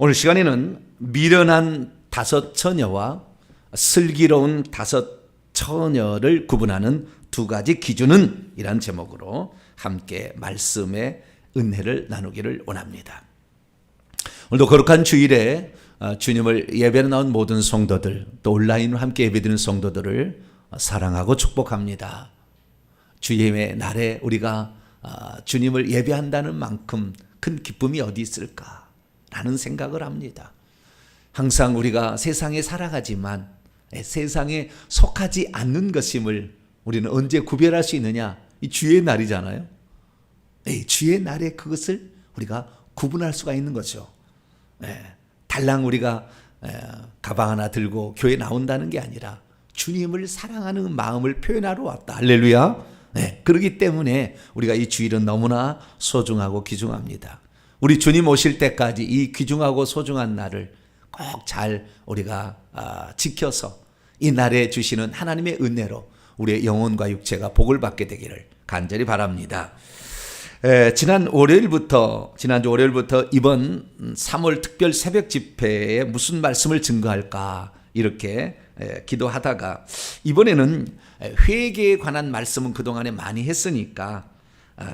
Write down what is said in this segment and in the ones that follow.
오늘 시간에는 미련한 5 처녀와 슬기로운 5 처녀를 구분하는 2가지 기준은 이란 제목으로 함께 말씀의 은혜를 나누기를 원합니다. 오늘도 거룩한 주일에 주님을 예배로 나온 모든 성도들, 또 온라인으로 함께 예배드리는 성도들을 사랑하고 축복합니다. 주님의 날에 우리가 주님을 예배한다는 만큼 큰 기쁨이 어디 있을까라는 생각을 합니다. 항상 우리가 세상에 살아가지만 세상에 속하지 않는 것임을 우리는 언제 구별할 수 있느냐? 이 주의 날이잖아요. 주의 날에 그것을 우리가 구분할 수가 있는 거죠. 달랑 우리가 가방 하나 들고 교회 나온다는 게 아니라 주님을 사랑하는 마음을 표현하러 왔다. 할렐루야. 그렇기 때문에 우리가 이 주일은 너무나 소중하고 귀중합니다. 우리 주님 오실 때까지 이 귀중하고 소중한 날을 꼭 잘 우리가 지켜서 이 날에 주시는 하나님의 은혜로 우리의 영혼과 육체가 복을 받게 되기를 간절히 바랍니다. 지난주 월요일부터 이번 3월 특별 새벽 집회에 무슨 말씀을 증거할까 이렇게 기도하다가 이번에는 회개에 관한 말씀은 그동안에 많이 했으니까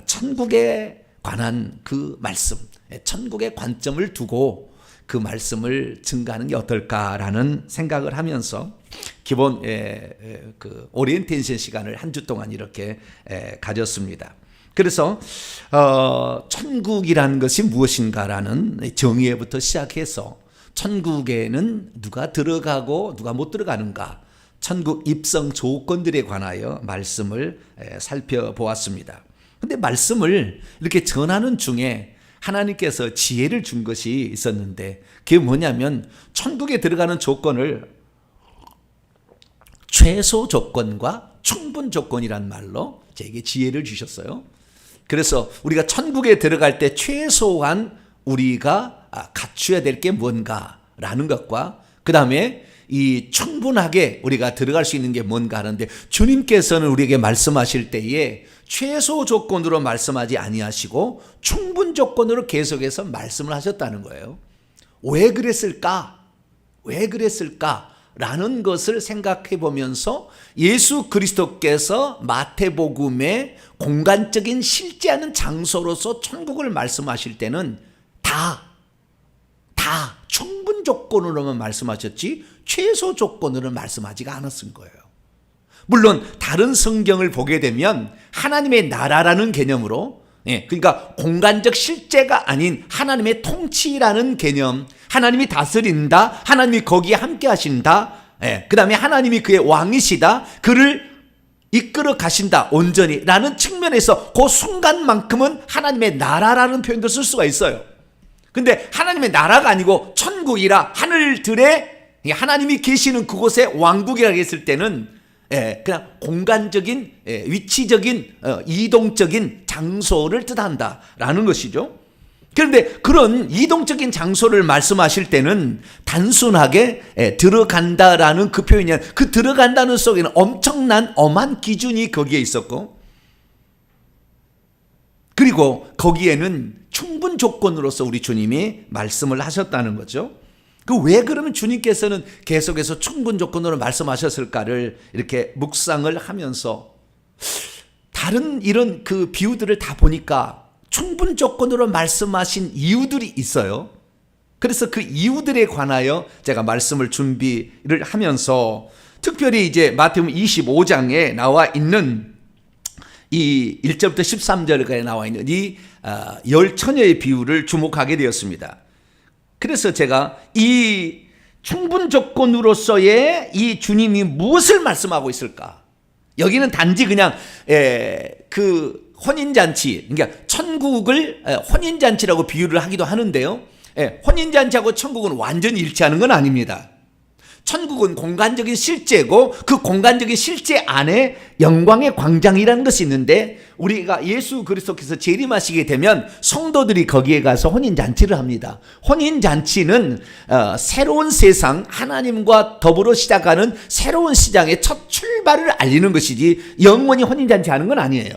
천국에 관한 그 말씀, 천국의 관점을 두고 그 말씀을 증거하는 게 어떨까라는 생각을 하면서 기본 그 오리엔테이션 시간을 한 주 동안 이렇게 가졌습니다. 그래서 천국이라는 것이 무엇인가라는 정의부터 시작해서 천국에는 누가 들어가고 누가 못 들어가는가, 천국 입성 조건들에 관하여 말씀을 살펴보았습니다. 그런데 말씀을 이렇게 전하는 중에 하나님께서 지혜를 준 것이 있었는데 그게 뭐냐면 천국에 들어가는 조건을 최소 조건과 충분 조건이란 말로 저에게 지혜를 주셨어요. 그래서 우리가 천국에 들어갈 때 최소한 우리가 갖춰야 될 게 뭔가라는 것과 그 다음에 이 충분하게 우리가 들어갈 수 있는 게 뭔가 하는데 주님께서는 우리에게 말씀하실 때에 최소 조건으로 말씀하지 아니하시고 충분 조건으로 계속해서 말씀을 하셨다는 거예요. 왜 그랬을까? 왜 그랬을까라는 것을 생각해 보면서 예수 그리스도께서 마태복음의 공간적인 실제하는 장소로서 천국을 말씀하실 때는 다 충분 조건으로만 말씀하셨지 최소 조건으로 말씀하지가 않았을 거예요. 물론 다른 성경을 보게 되면 하나님의 나라라는 개념으로, 그러니까 공간적 실제가 아닌 하나님의 통치라는 개념, 하나님이 다스린다, 하나님이 거기에 함께 하신다, 그 다음에 하나님이 그의 왕이시다, 그를 이끌어 가신다 온전히 라는 측면에서 그 순간만큼은 하나님의 나라라는 표현도 쓸 수가 있어요. 근데 하나님의 나라가 아니고 천국이라 하늘들에 하나님이 계시는 그곳에 왕국이라고 했을 때는 그냥 공간적인 위치적인 이동적인 장소를 뜻한다라는 것이죠. 그런데 그런 이동적인 장소를 말씀하실 때는 단순하게 들어간다라는 그 표현이 아니라 그 들어간다는 속에는 엄청난 엄한 기준이 거기에 있었고, 그리고 거기에는 충분 조건으로서 우리 주님이 말씀을 하셨다는 거죠. 그 왜 그러면 주님께서는 계속해서 충분 조건으로 말씀하셨을까를 이렇게 묵상을 하면서 다른 이런 그 비유들을 다 보니까 충분 조건으로 말씀하신 이유들이 있어요. 그래서 그 이유들에 관하여 제가 말씀을 준비를 하면서 특별히 이제 마태복음 25장에 나와 있는 이 1절부터 13절까지 나와 있는 이 10처녀의 비유를 주목하게 되었습니다. 그래서 제가 이 충분 조건으로서의 이 주님이 무엇을 말씀하고 있을까? 여기는 단지 그냥 그 혼인잔치, 그러니까 천국을 혼인잔치라고 비유를 하기도 하는데요. 혼인잔치하고 천국은 완전히 일치하는 건 아닙니다. 천국은 공간적인 실제고 그 공간적인 실제 안에 영광의 광장이라는 것이 있는데 우리가 예수 그리스도께서 재림하시게 되면 성도들이 거기에 가서 혼인잔치를 합니다. 혼인잔치는 새로운 세상, 하나님과 더불어 시작하는 새로운 시장의 첫 출발을 알리는 것이지 영원히 혼인잔치 하는 건 아니에요.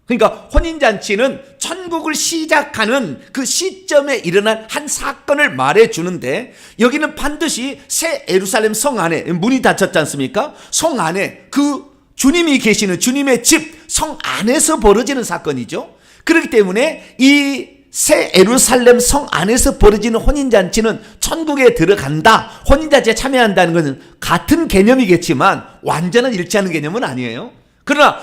그러니까 혼인잔치는 천국을 시작하는 그 시점에 일어난 한 사건을 말해주는데, 여기는 반드시 새 예루살렘 성 안에, 문이 닫혔지 않습니까? 성 안에 그 주님이 계시는 주님의 집 성 안에서 벌어지는 사건이죠. 그렇기 때문에 이 새 예루살렘 성 안에서 벌어지는 혼인잔치는 천국에 들어간다, 혼인잔치에 참여한다는 것은 같은 개념이겠지만 완전한 일치하는 개념은 아니에요. 그러나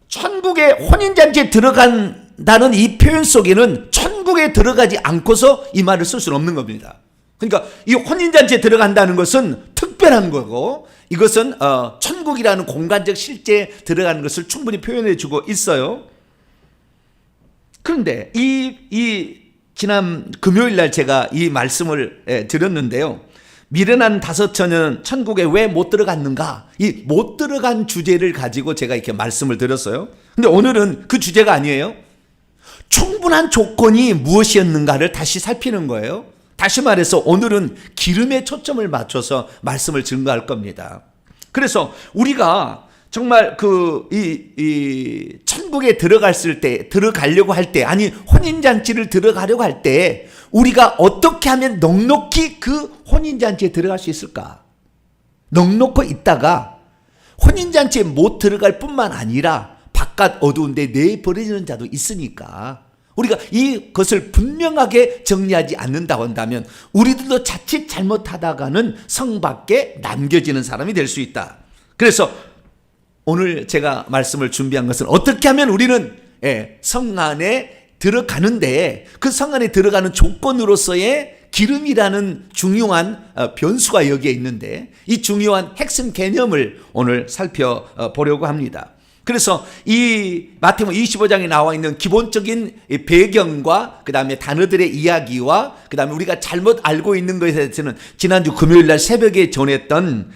천국에 혼인잔치에 들어간다는 이 표현 속에는 천국에 들어가지 않고서 이 말을 쓸 수는 없는 겁니다. 그러니까 이 혼인잔치에 들어간다는 것은 특별한 거고, 이것은 천국이라는 공간적 실제에 들어가는 것을 충분히 표현해 주고 있어요. 그런데 이 지난 금요일 날 제가 이 말씀을 드렸는데요. 미련한 다섯 처녀는 천국에 왜 못 들어갔는가? 이 못 들어간 주제를 가지고 제가 이렇게 말씀을 드렸어요. 근데 오늘은 그 주제가 아니에요. 충분한 조건이 무엇이었는가를 다시 살피는 거예요. 다시 말해서 오늘은 기름에 초점을 맞춰서 말씀을 증거할 겁니다. 그래서 우리가 정말 이 천국에 들어가려고 할 때, 아니 혼인잔치를 들어가려고 할 때 우리가 어떻게 하면 넉넉히 그 혼인잔치에 들어갈 수 있을까? 넉넉히 있다가 혼인잔치에 못 들어갈 뿐만 아니라 바깥 어두운데 내버려지는 자도 있으니까 우리가 이것을 분명하게 정리하지 않는다고 한다면 우리들도 자칫 잘못하다가는 성 밖에 남겨지는 사람이 될 수 있다. 그래서 오늘 제가 말씀을 준비한 것은 어떻게 하면 우리는 성 안에 들어가는데 그 성 안에 들어가는 조건으로서의 기름이라는 중요한 변수가 여기에 있는데 이 중요한 핵심 개념을 오늘 살펴보려고 합니다. 그래서 이 마태복음 25장에 나와 있는 기본적인 배경과 그 다음에 단어들의 이야기와 그 다음에 우리가 잘못 알고 있는 것에 대해서는 지난주 금요일 날 새벽에 전했던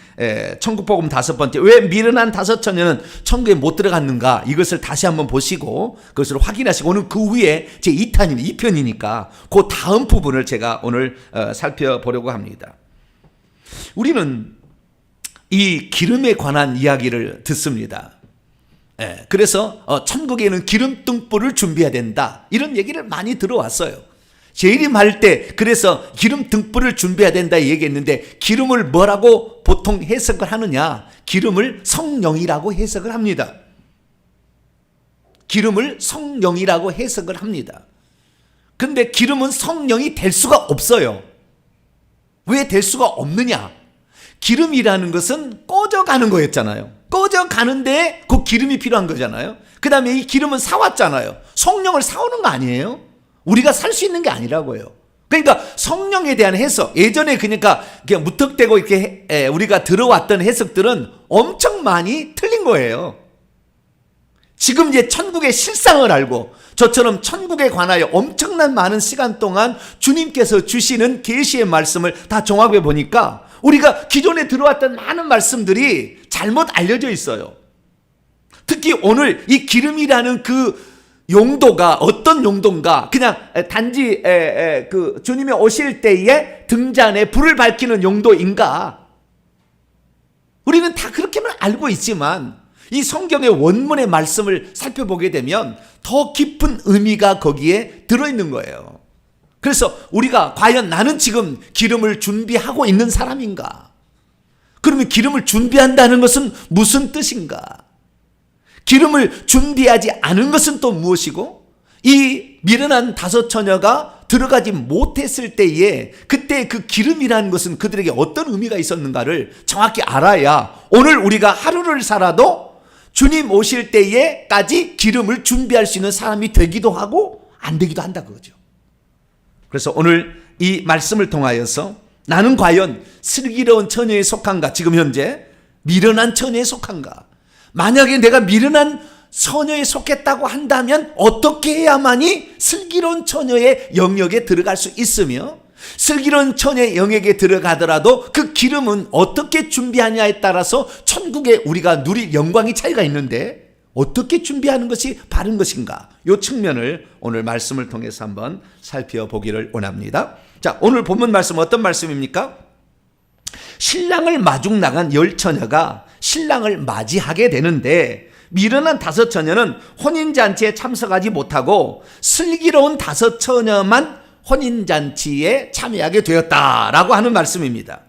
천국복음 5번째, 왜 미련한 다섯 처녀는 천국에 못 들어갔는가, 이것을 다시 한번 보시고 그것을 확인하시고 오늘 그 후에 제 2편이니까 그 다음 부분을 제가 오늘 살펴보려고 합니다. 우리는 이 기름에 관한 이야기를 듣습니다. 그래서 천국에는 기름 등불을 준비해야 된다, 이런 얘기를 많이 들어왔어요. 재림할 때 그래서 기름 등불을 준비해야 된다 얘기했는데, 기름을 뭐라고 보통 해석을 하느냐? 기름을 성령이라고 해석을 합니다. 기름을 성령이라고 해석을 합니다. 그런데 기름은 성령이 될 수가 없어요. 왜 될 수가 없느냐? 기름이라는 것은 꺼져가는 거였잖아요. 꺼져가는데 그 기름이 필요한 거잖아요. 그 다음에 이 기름은 사왔잖아요. 성령을 사오는 거 아니에요? 우리가 살 수 있는 게 아니라고요. 그러니까 성령에 대한 해석, 예전에 그러니까 그냥 무턱대고 이렇게 우리가 들어왔던 해석들은 엄청 많이 틀린 거예요. 지금 이제 천국의 실상을 알고 저처럼 천국에 관하여 엄청난 많은 시간 동안 주님께서 주시는 계시의 말씀을 다 종합해 보니까 우리가 기존에 들어왔던 많은 말씀들이 잘못 알려져 있어요. 특히 오늘 이 기름이라는 그 용도가 어떤 용도인가, 그냥 단지 그 주님이 오실 때에 등잔에 불을 밝히는 용도인가, 우리는 다 그렇게만 알고 있지만 이 성경의 원문의 말씀을 살펴보게 되면 더 깊은 의미가 거기에 들어있는 거예요. 그래서 우리가 과연 나는 지금 기름을 준비하고 있는 사람인가? 그러면 기름을 준비한다는 것은 무슨 뜻인가? 기름을 준비하지 않은 것은 또 무엇이고, 이 미련한 다섯 처녀가 들어가지 못했을 때에 그때 그 기름이라는 것은 그들에게 어떤 의미가 있었는가를 정확히 알아야 오늘 우리가 하루를 살아도 주님 오실 때에까지 기름을 준비할 수 있는 사람이 되기도 하고 안 되기도 한다 그거죠. 그래서 오늘 이 말씀을 통하여서 나는 과연 슬기로운 처녀에 속한가, 지금 현재 미련한 처녀에 속한가, 만약에 내가 미련한 처녀에 속했다고 한다면 어떻게 해야만이 슬기로운 처녀의 영역에 들어갈 수 있으며, 슬기로운 처녀의 영역에 들어가더라도 그 기름은 어떻게 준비하냐에 따라서 천국에 우리가 누릴 영광이 차이가 있는데 어떻게 준비하는 것이 바른 것인가, 이 측면을 오늘 말씀을 통해서 한번 살펴보기를 원합니다. 자, 오늘 본문 말씀 어떤 말씀입니까? 신랑을 마중 나간 열 처녀가 신랑을 맞이하게 되는데 미련한 다섯 처녀는 혼인잔치에 참석하지 못하고 슬기로운 다섯 처녀만 혼인잔치에 참여하게 되었다라고 하는 말씀입니다.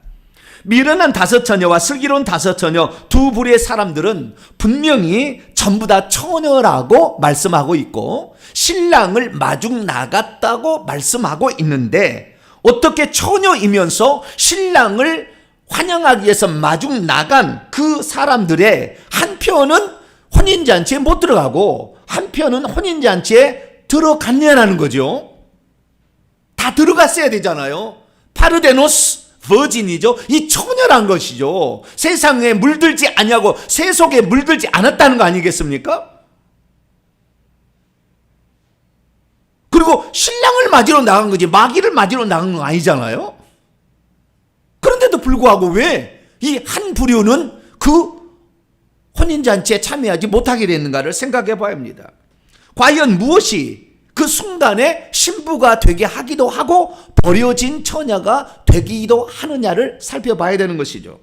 미련한 다섯 처녀와 슬기로운 다섯 처녀 두 부류의 사람들은 분명히 전부 다 처녀라고 말씀하고 있고 신랑을 마중 나갔다고 말씀하고 있는데, 어떻게 처녀이면서 신랑을 환영하기 위해서 마중 나간 그 사람들의 한 편은 혼인잔치에 못 들어가고 한 편은 혼인잔치에 들어갔냐라는 거죠. 다 들어갔어야 되잖아요. 파르데노스 버진이죠. 이 처녀란 것이죠. 세상에 물들지 아니하고 세속에 물들지 않았다는 거 아니겠습니까? 그리고 신랑을 맞으러 나간 거지 마귀를 맞으러 나간 건 아니잖아요. 그런데도 불구하고 왜 이 한 부류는 그 혼인잔치에 참여하지 못하게 됐는가를 생각해 봐야 합니다. 과연 무엇이 그 순간에 신부가 되게 하기도 하고 버려진 처녀가 되기도 하느냐를 살펴봐야 되는 것이죠.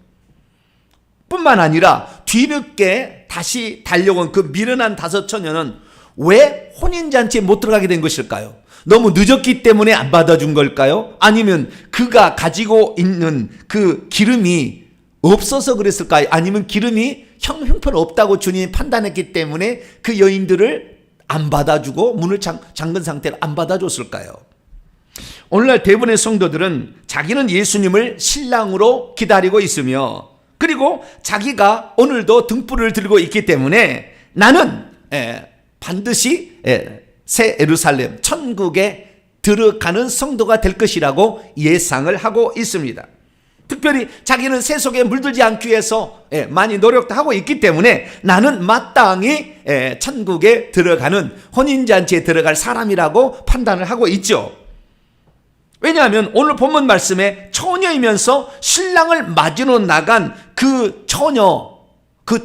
뿐만 아니라 뒤늦게 다시 달려온 그 미련한 다섯 처녀는 왜 혼인잔치에 못 들어가게 된 것일까요? 너무 늦었기 때문에 안 받아준 걸까요? 아니면 그가 가지고 있는 그 기름이 없어서 그랬을까요? 아니면 기름이 형편없다고 주님이 판단했기 때문에 그 여인들을 안 받아주고 문을 잠근 상태로 안 받아줬을까요? 오늘날 대부분의 성도들은 자기는 예수님을 신랑으로 기다리고 있으며, 그리고 자기가 오늘도 등불을 들고 있기 때문에 나는 반드시 새 예루살렘 천국에 들어가는 성도가 될 것이라고 예상을 하고 있습니다. 특별히 자기는 세속에 물들지 않기 위해서 많이 노력도 하고 있기 때문에 나는 마땅히 천국에 들어가는, 혼인잔치에 들어갈 사람이라고 판단을 하고 있죠. 왜냐하면 오늘 본문 말씀에 처녀이면서 신랑을 맞으러 나간 그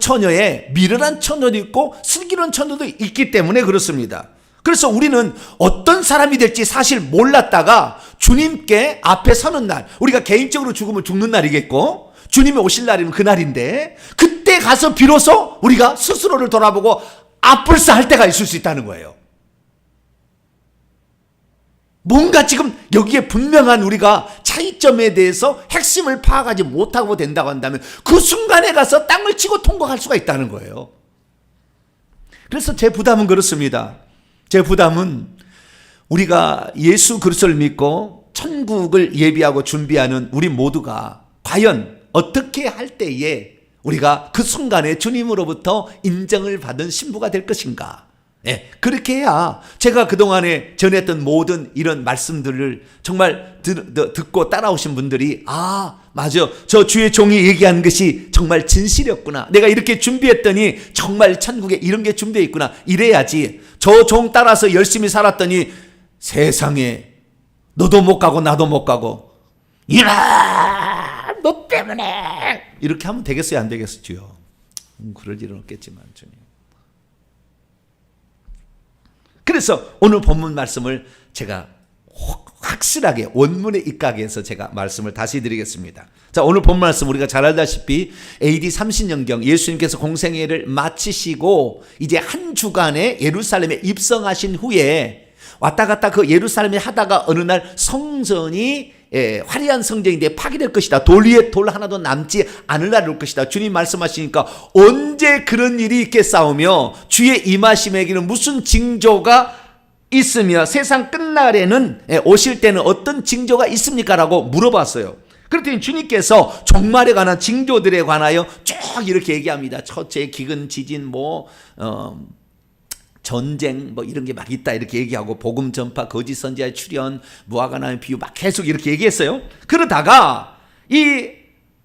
처녀의 미련한 처녀도 있고 슬기로운 처녀도 있기 때문에 그렇습니다. 그래서 우리는 어떤 사람이 될지 사실 몰랐다가 주님께 앞에 서는 날, 우리가 개인적으로 죽으면 죽는 날이겠고 주님이 오실 날이면 그날인데, 그때 가서 비로소 우리가 스스로를 돌아보고 아뿔싸 할 때가 있을 수 있다는 거예요. 뭔가 지금 여기에 분명한 우리가 차이점에 대해서 핵심을 파악하지 못하고 된다고 한다면 그 순간에 가서 땅을 치고 통과할 수가 있다는 거예요. 그래서 제 부담은 그렇습니다. 제 부담은 우리가 예수 그리스도를 믿고 천국을 예비하고 준비하는 우리 모두가 과연 어떻게 할 때에 우리가 그 순간에 주님으로부터 인정을 받은 신부가 될 것인가? 그렇게 해야 제가 그동안에 전했던 모든 이런 말씀들을 정말 듣고 따라오신 분들이 맞아, 저 주의 종이 얘기한 것이 정말 진실이었구나, 내가 이렇게 준비했더니 정말 천국에 이런 게 준비되어 있구나, 이래야지 저 종 따라서 열심히 살았더니 세상에 너도 못 가고 나도 못 가고 이라 너 때문에 이렇게 하면 되겠어요, 안 되겠어요? 주여, 그럴 일은 없겠지만 주님. 그래서 오늘 본문 말씀을 제가 확실하게 원문에 입각해서 제가 말씀을 다시 드리겠습니다. 자, 오늘 본문 말씀 우리가 잘 알다시피 AD 30년경 예수님께서 공생애를 마치시고 이제 한 주간의 예루살렘에 입성하신 후에 왔다 갔다 그 예루살렘에 하다가 어느 날 성전이 화려한 성전인데 파괴될 것이다, 돌 위에 돌 하나도 남지 않을 날이 올 것이다, 주님 말씀하시니까 언제 그런 일이 있겠사오며 주의 임하심에게는 무슨 징조가 있으며 세상 끝날에는 오실 때는 어떤 징조가 있습니까? 라고 물어봤어요. 그랬더니 주님께서 종말에 관한 징조들에 관하여 쭉 이렇게 얘기합니다. 첫째 기근 지진 전쟁 이런 게 막 있다 이렇게 얘기하고 복음 전파 거짓 선지자의 출현 무화과 나무 비유 막 계속 이렇게 얘기했어요. 그러다가 이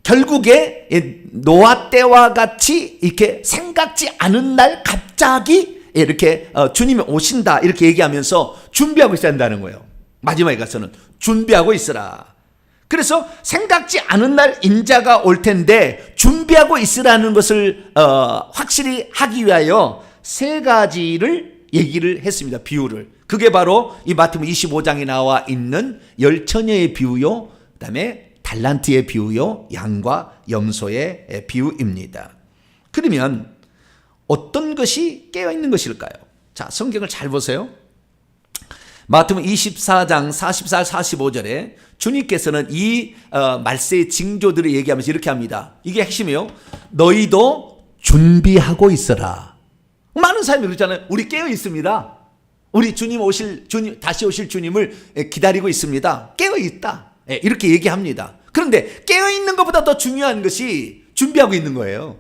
결국에 노아 때와 같이 이렇게 생각지 않은 날 갑자기 이렇게 주님이 오신다 이렇게 얘기하면서 준비하고 있어야 한다는 거예요. 마지막에 가서는 준비하고 있으라. 그래서 생각지 않은 날 인자가 올 텐데 준비하고 있으라는 것을 확실히 하기 위하여 세 가지를 얘기를 했습니다. 비유를. 그게 바로 이 마태복음 25장에 나와 있는 열 처녀의 비유요, 그다음에 달란트의 비유요, 양과 염소의 비유입니다. 그러면 어떤 것이 깨어있는 것일까요? 자, 성경을 잘 보세요. 마태복음 24장 44, 45절에 주님께서는 이 말세의 징조들을 얘기하면서 이렇게 합니다. 이게 핵심이요. 너희도 준비하고 있어라. 많은 사람이 그러잖아요. 우리 깨어 있습니다. 우리 다시 오실 주님을 기다리고 있습니다. 깨어 있다. 이렇게 얘기합니다. 그런데 깨어 있는 것보다 더 중요한 것이 준비하고 있는 거예요.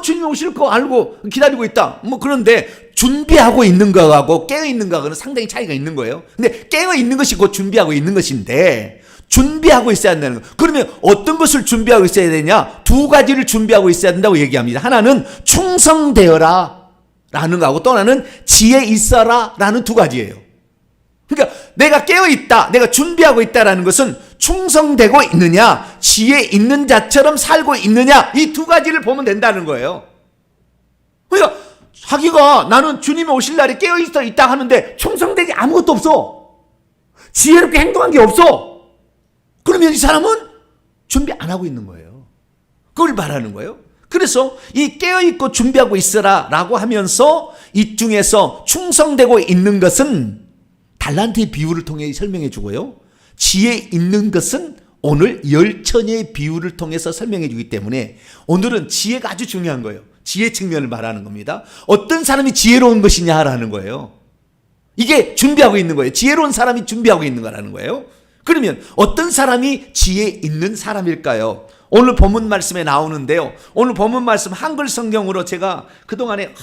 주님 오실 거 알고 기다리고 있다. 그런데 준비하고 있는 거하고 깨어 있는 거하고는 상당히 차이가 있는 거예요. 근데 깨어 있는 것이 곧 준비하고 있는 것인데, 준비하고 있어야 한다는 거. 그러면 어떤 것을 준비하고 있어야 되냐? 두 가지를 준비하고 있어야 된다고 얘기합니다. 하나는 충성되어라 라는 거하고, 또 하나는 지혜 있어라 라는 두 가지예요. 그러니까 내가 깨어 있다, 내가 준비하고 있다라는 것은 충성되고 있느냐, 지혜 있는 자처럼 살고 있느냐, 이 두 가지를 보면 된다는 거예요. 그러니까 자기가 나는 주님이 오실 날에 깨어 있다 하는데 충성되게 아무것도 없어. 지혜롭게 행동한 게 없어. 그러면 이 사람은 준비 안 하고 있는 거예요. 그걸 말하는 거예요. 그래서 이 깨어있고 준비하고 있으라 라고 하면서 이 중에서 충성되고 있는 것은 달란트의 비유를 통해 설명해 주고요, 지혜 있는 것은 오늘 열처녀의 비유를 통해서 설명해 주기 때문에 오늘은 지혜가 아주 중요한 거예요. 지혜 측면을 말하는 겁니다. 어떤 사람이 지혜로운 것이냐라는 거예요. 이게 준비하고 있는 거예요. 지혜로운 사람이 준비하고 있는 거라는 거예요. 그러면 어떤 사람이 지혜 있는 사람일까요? 오늘 본문 말씀에 나오는데요. 오늘 본문 말씀 한글 성경으로 제가 그동안에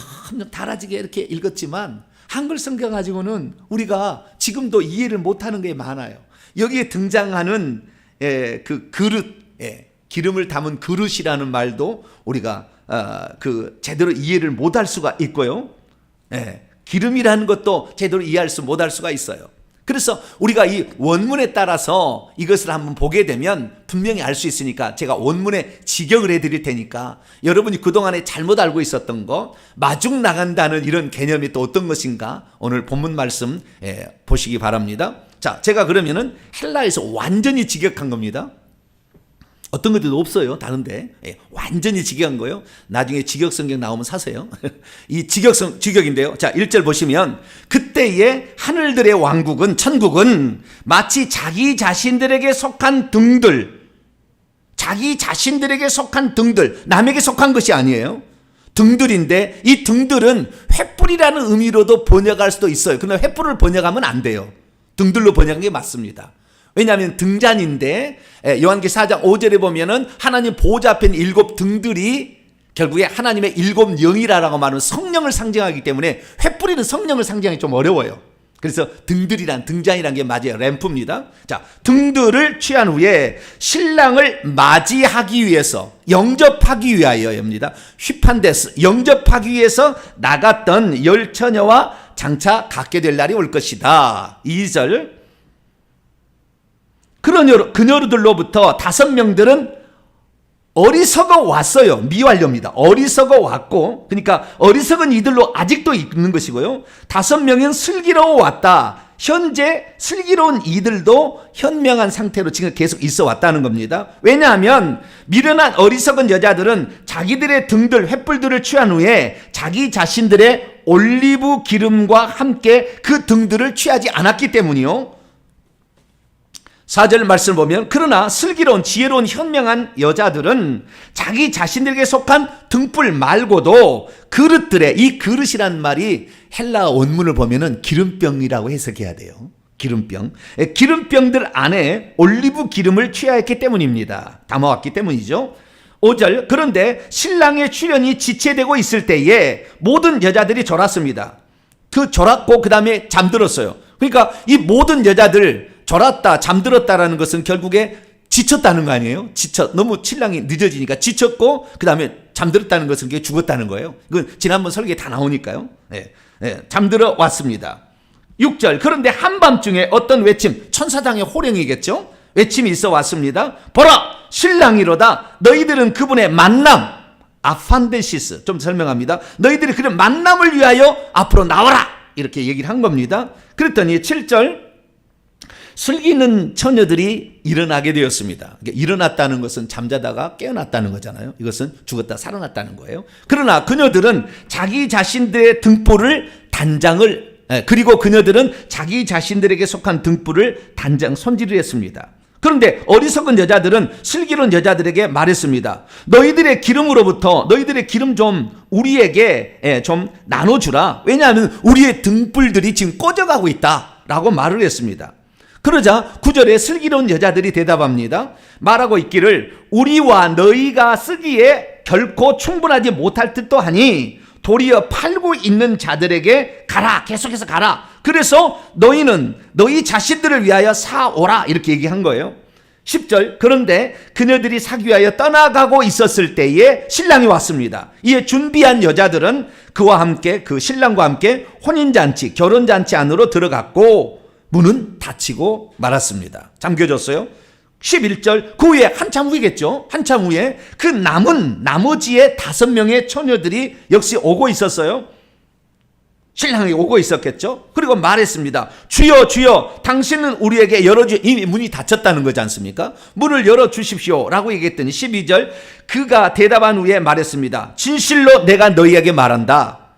달아지게 이렇게 읽었지만, 한글 성경 가지고는 우리가 지금도 이해를 못하는 게 많아요. 여기에 등장하는 그 그릇, 기름을 담은 그릇이라는 말도 우리가 제대로 이해를 못할 수가 있고요. 기름이라는 것도 제대로 이해할 못할 수가 있어요. 그래서 우리가 이 원문에 따라서 이것을 한번 보게 되면 분명히 알 수 있으니까 제가 원문에 직역을 해드릴 테니까 여러분이 그동안에 잘못 알고 있었던 거, 마중 나간다는 이런 개념이 또 어떤 것인가 오늘 본문 말씀 보시기 바랍니다. 자, 제가 그러면은 헬라에서 완전히 직역한 겁니다. 어떤 것들도 없어요. 다른데 완전히 직역한 거예요. 나중에 직역 성경 나오면 사세요. 이 직역인데요. 자, 1절 보시면 그때의 하늘들의 왕국은, 천국은 마치 자기 자신들에게 속한 등들, 자기 자신들에게 속한 등들, 남에게 속한 것이 아니에요. 등들인데 이 등들은 횃불이라는 의미로도 번역할 수도 있어요. 그런데 횃불을 번역하면 안 돼요. 등들로 번역한 게 맞습니다. 왜냐하면 등잔인데 요한계시록 4장 5절에 보면은 하나님 보좌 앞에 있는 7 등들이 결국에 하나님의 7 영이라고 말하는 성령을 상징하기 때문에 횃불이는 성령을 상징하기 좀 어려워요. 그래서 등잔이란 게 맞아요. 램프입니다. 자, 등들을 취한 후에 신랑을 맞이하기 위해서, 영접하기 위하여입니다. 휘판데스, 영접하기 위해서 나갔던 열처녀와 장차 갖게 될 날이 올 것이다. 2절, 그녀들로부터 5명들은 어리석어 왔어요. 미완료입니다. 어리석어 왔고, 그러니까 어리석은 이들로 아직도 있는 것이고요. 5명은 슬기로워 왔다. 현재 슬기로운 이들도 현명한 상태로 지금 계속 있어 왔다는 겁니다. 왜냐하면 미련한 어리석은 여자들은 자기들의 등들, 횃불들을 취한 후에 자기 자신들의 올리브 기름과 함께 그 등들을 취하지 않았기 때문이요. 4절 말씀을 보면 그러나 슬기로운 지혜로운 현명한 여자들은 자기 자신들에게 속한 등불 말고도 그릇들에, 이 그릇이란 말이 헬라 원문을 보면은 기름병이라고 해석해야 돼요. 기름병. 기름병들 안에 올리브 기름을 취하였기 때문입니다. 담아왔기 때문이죠. 5절, 그런데 신랑의 출현이 지체되고 있을 때에 모든 여자들이 졸았습니다. 졸았고 그 다음에 잠들었어요. 그러니까 이 모든 여자들 졸았다, 잠들었다라는 것은 결국에 지쳤다는 거 아니에요? 너무 신랑이 늦어지니까 지쳤고 그 다음에 잠들었다는 것은 그게 죽었다는 거예요. 이건 지난번 설계에 다 나오니까요. 잠들어 왔습니다. 6절, 그런데 한밤중에 어떤 외침, 천사장의 호령이겠죠? 외침이 있어 왔습니다. 보라, 신랑이로다. 너희들은 그분의 만남, 아판데시스, 좀 설명합니다. 너희들이 그런 만남을 위하여 앞으로 나와라, 이렇게 얘기를 한 겁니다. 그랬더니 7절, 슬기는 처녀들이 일어나게 되었습니다. 일어났다는 것은 잠자다가 깨어났다는 거잖아요. 이것은 죽었다 살아났다는 거예요. 그러나 그녀들은 자기 자신들의 등불을 그리고 그녀들은 자기 자신들에게 속한 등불을 손질을 했습니다. 그런데 어리석은 여자들은 슬기로운 여자들에게 말했습니다. 너희들의 기름 좀 우리에게 좀 나눠주라. 왜냐하면 우리의 등불들이 지금 꺼져가고 있다라고 말을 했습니다. 그러자 9절에 슬기로운 여자들이 대답합니다. 말하고 있기를 우리와 너희가 쓰기에 결코 충분하지 못할 듯도 하니 도리어 팔고 있는 자들에게 가라. 계속해서 가라. 그래서 너희는 너희 자신들을 위하여 사오라. 이렇게 얘기한 거예요. 10절 그런데 그녀들이 사기 위하여 떠나가고 있었을 때에 신랑이 왔습니다. 이에 준비한 여자들은 그와 함께 그 신랑과 함께 혼인잔치 결혼잔치 안으로 들어갔고 문은 닫히고 말았습니다. 잠겨졌어요. 11절 그 후에 한참 후겠죠. 한참 후에 그 남은 나머지의 5명의 처녀들이 역시 오고 있었어요. 신랑이 오고 있었겠죠. 그리고 말했습니다. 주여 주여 당신은 우리에게 이미 문이 닫혔다는 거지 않습니까? 문을 열어주십시오 라고 얘기했더니 12절 그가 대답한 후에 말했습니다. 진실로 내가 너희에게 말한다.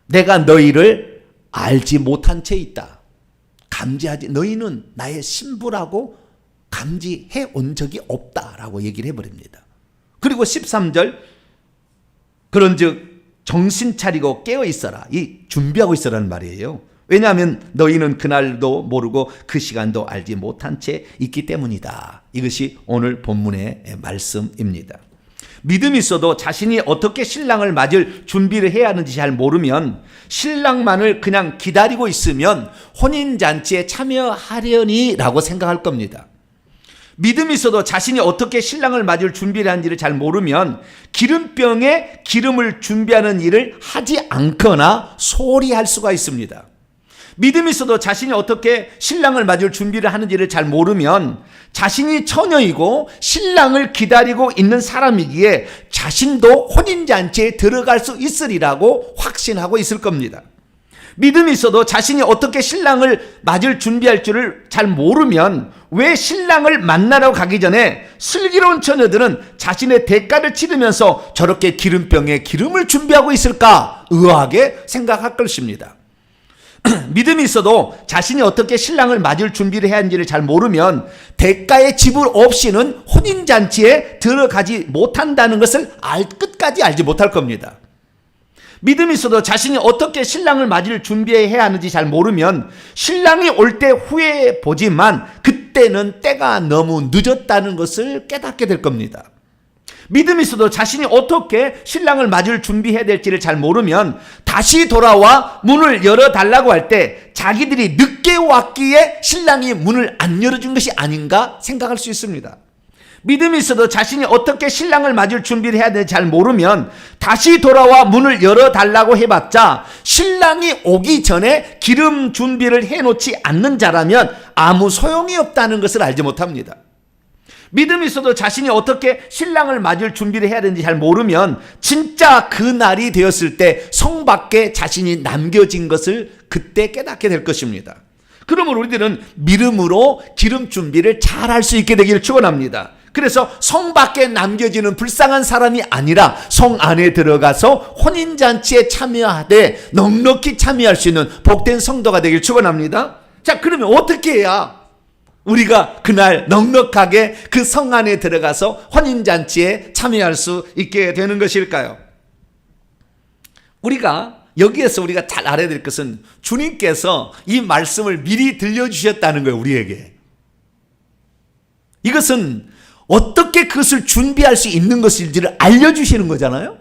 내가 너희를 알지 못한 채 있다. 너희는 나의 신부라고 감지해 온 적이 없다라고 얘기를 해버립니다. 그리고 13절 그런즉 정신 차리고 깨어 있어라. 이 준비하고 있어라는 말이에요. 왜냐하면 너희는 그날도 모르고 그 시간도 알지 못한 채 있기 때문이다. 이것이 오늘 본문의 말씀입니다. 믿음이 있어도 자신이 어떻게 신랑을 맞을 준비를 해야 하는지 잘 모르면 신랑만을 그냥 기다리고 있으면 혼인잔치에 참여하려니 라고 생각할 겁니다. 믿음이 있어도 자신이 어떻게 신랑을 맞을 준비를 하는지를 잘 모르면 기름병에 기름을 준비하는 일을 하지 않거나 소홀히 할 수가 있습니다. 믿음이 있어도 자신이 어떻게 신랑을 맞을 준비를 하는지를 잘 모르면 자신이 처녀이고 신랑을 기다리고 있는 사람이기에 자신도 혼인잔치에 들어갈 수 있으리라고 확신하고 있을 겁니다. 믿음이 있어도 자신이 어떻게 신랑을 맞을 준비할 줄을 잘 모르면 왜 신랑을 만나러 가기 전에 슬기로운 처녀들은 자신의 대가를 치르면서 저렇게 기름병에 기름을 준비하고 있을까 의아하게 생각할 것입니다. 믿음이 있어도 자신이 어떻게 신랑을 맞을 준비를 해야 하는지를 잘 모르면 대가의 지불 없이는 혼인잔치에 들어가지 못한다는 것을 끝까지 알지 못할 겁니다. 믿음이 있어도 자신이 어떻게 신랑을 맞을 준비해야 하는지 잘 모르면 신랑이 올 때 후회해 보지만 그때는 때가 너무 늦었다는 것을 깨닫게 될 겁니다. 믿음이 있어도 자신이 어떻게 신랑을 맞을 준비해야 될지를 잘 모르면 다시 돌아와 문을 열어달라고 할 때 자기들이 늦게 왔기에 신랑이 문을 안 열어준 것이 아닌가 생각할 수 있습니다. 믿음이 있어도 자신이 어떻게 신랑을 맞을 준비를 해야 되는지 잘 모르면 다시 돌아와 문을 열어달라고 해봤자 신랑이 오기 전에 기름 준비를 해놓지 않는 자라면 아무 소용이 없다는 것을 알지 못합니다. 믿음이 있어도 자신이 어떻게 신랑을 맞을 준비를 해야 되는지 잘 모르면 진짜 그 날이 되었을 때 성 밖에 자신이 남겨진 것을 그때 깨닫게 될 것입니다. 그러면 우리들은 믿음으로 기름 준비를 잘 할 수 있게 되기를 축원합니다. 그래서 성 밖에 남겨지는 불쌍한 사람이 아니라 성 안에 들어가서 혼인잔치에 참여하되 넉넉히 참여할 수 있는 복된 성도가 되길 축원합니다. 자, 그러면 어떻게 해야 우리가 그날 넉넉하게 그 성 안에 들어가서 혼인잔치에 참여할 수 있게 되는 것일까요? 여기에서 우리가 잘 알아야 될 것은 주님께서 이 말씀을 미리 들려주셨다는 거예요, 우리에게. 이것은 어떻게 그것을 준비할 수 있는 것인지를 알려주시는 거잖아요.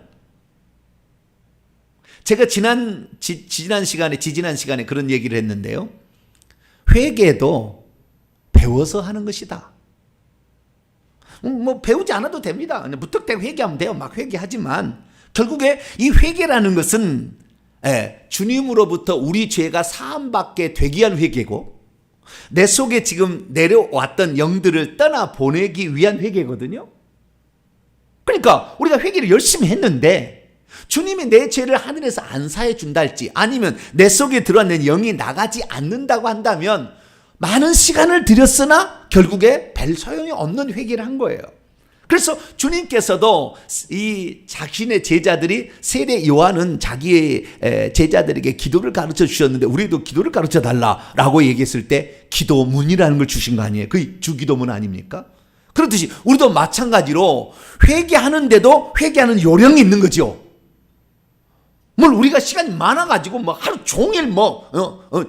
제가 지지난 시간에 그런 얘기를 했는데요. 회개도 배워서 하는 것이다. 배우지 않아도 됩니다. 무턱대고 회개하면 돼요. 막 회개하지만 결국에 이 회개라는 것은 주님으로부터 우리 죄가 사함받게 되기 위한 회개고 내 속에 지금 내려왔던 영들을 떠나보내기 위한 회개거든요. 그러니까 우리가 회개를 열심히 했는데 주님이 내 죄를 하늘에서 안 사해 준다 할지 아니면 내 속에 들어왔는 영이 나가지 않는다고 한다면 많은 시간을 들였으나 결국에 별 소용이 없는 회개를 한 거예요. 그래서 주님께서도 이 자신의 제자들이 세례 요한은 자기의 제자들에게 기도를 가르쳐 주셨는데 우리도 기도를 가르쳐 달라라고 얘기했을 때 기도문이라는 걸 주신 거 아니에요? 그게 주기도문 아닙니까? 그렇듯이 우리도 마찬가지로 회개하는데도 회개하는 요령이 있는 거죠. 뭘 우리가 시간이 많아가지고 뭐 하루 종일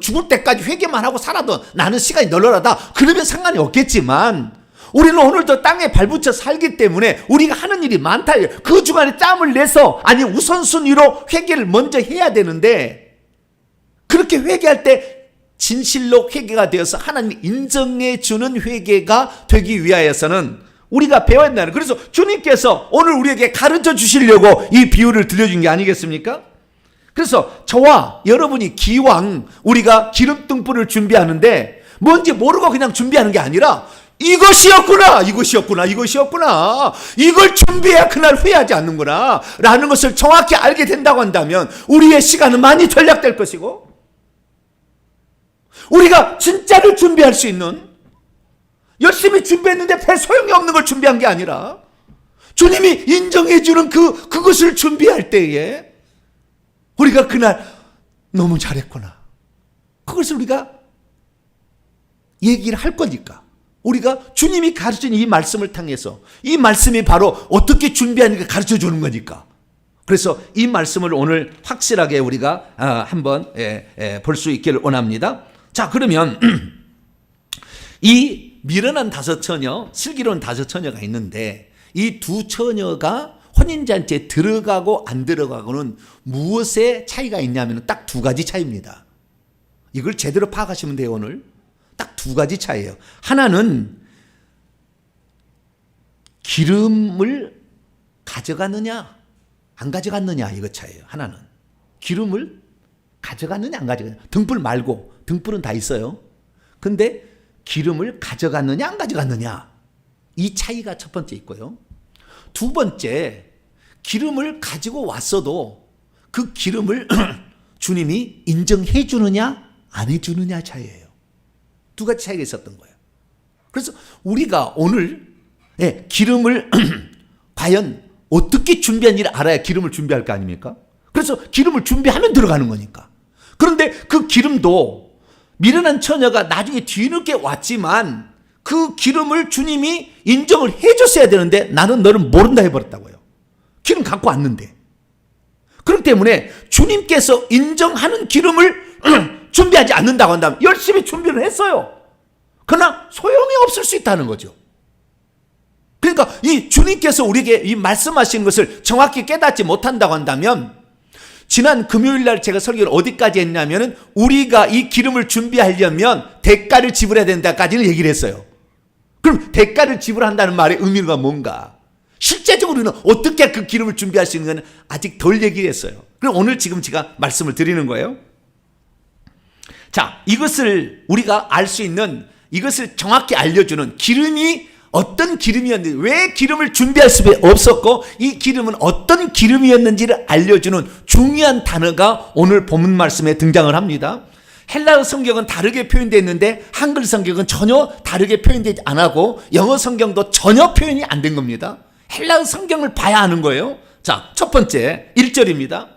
죽을 때까지 회개만 하고 살아도 나는 시간이 널널하다 그러면 상관이 없겠지만 우리는 오늘도 땅에 발붙여 살기 때문에 우리가 하는 일이 많다. 그 주간에 짬을 내서 아니 우선순위로 회개를 먼저 해야 되는데 그렇게 회개할 때 진실로 회개가 되어서 하나님이 인정해 주는 회개가 되기 위하여서는 우리가 배워야 한다는. 그래서 주님께서 오늘 우리에게 가르쳐 주시려고 이 비유를 들려준 게 아니겠습니까? 그래서 저와 여러분이 기왕 우리가 기름 등불을 준비하는데 뭔지 모르고 그냥 준비하는 게 아니라 이것이었구나 이걸 준비해야 그날 후회하지 않는구나 라는 것을 정확히 알게 된다고 한다면 우리의 시간은 많이 절약될 것이고 우리가 진짜를 준비할 수 있는 열심히 준비했는데 별 소용이 없는 걸 준비한 게 아니라 주님이 인정해 주는 그것을 준비할 때에 우리가 그날 너무 잘했구나 그것을 우리가 얘기를 할 거니까 우리가 주님이 가르친 이 말씀을 통해서 이 말씀이 바로 어떻게 준비하는가 가르쳐 주는 거니까 그래서 이 말씀을 오늘 확실하게 우리가 한번 볼 수 있기를 원합니다. 자, 그러면 이 미련한 다섯 처녀, 슬기로운 다섯 처녀가 있는데 이 두 처녀가 혼인잔치에 들어가고 안 들어가고는 무엇에 차이가 있냐면 딱 두 가지 차이입니다. 이걸 제대로 파악하시면 돼요. 오늘 딱 두 가지 차이예요. 하나는 기름을 가져갔느냐 안 가져갔느냐 이거 차이예요. 하나는 기름을 가져갔느냐 안 가져갔느냐. 등불 말고 등불은 다 있어요. 근데 기름을 가져갔느냐 안 가져갔느냐 이 차이가 첫 번째 있고요. 두 번째 기름을 가지고 왔어도 그 기름을 주님이 인정해 주느냐 안 해주느냐 차이예요. 두 가지 차이가 있었던 거예요. 그래서 우리가 오늘 기름을 과연 어떻게 준비한지를 알아야 기름을 준비할 거 아닙니까? 그래서 기름을 준비하면 들어가는 거니까. 그런데 그 기름도 미련한 처녀가 나중에 뒤늦게 왔지만 그 기름을 주님이 인정을 해줬어야 되는데 나는 너를 모른다 해버렸다고요. 기름 갖고 왔는데. 그렇기 때문에 주님께서 인정하는 기름을 준비하지 않는다고 한다면 열심히 준비를 했어요. 그러나 소용이 없을 수 있다는 거죠. 그러니까 이 주님께서 우리에게 이 말씀하시는 것을 정확히 깨닫지 못한다고 한다면 지난 금요일 날 제가 설교를 어디까지 했냐면은 우리가 이 기름을 준비하려면 대가를 지불해야 된다까지는 얘기를 했어요. 그럼 대가를 지불한다는 말의 의미가 뭔가? 실제적으로는 어떻게 그 기름을 준비할 수 있는 건 아직 덜 얘기했어요. 그럼 오늘 지금 제가 말씀을 드리는 거예요. 자, 이것을 우리가 알 수 있는 이것을 정확히 알려주는 기름이 어떤 기름이었는지 왜 기름을 준비할 수밖에 없었고 이 기름은 어떤 기름이었는지를 알려주는 중요한 단어가 오늘 본문 말씀에 등장을 합니다. 헬라어 성경은 다르게 표현되어 있는데 한글 성경은 전혀 다르게 표현되지 않고 영어 성경도 전혀 표현이 안 된 겁니다. 헬라어 성경을 봐야 하는 거예요. 자, 첫 번째 1절입니다.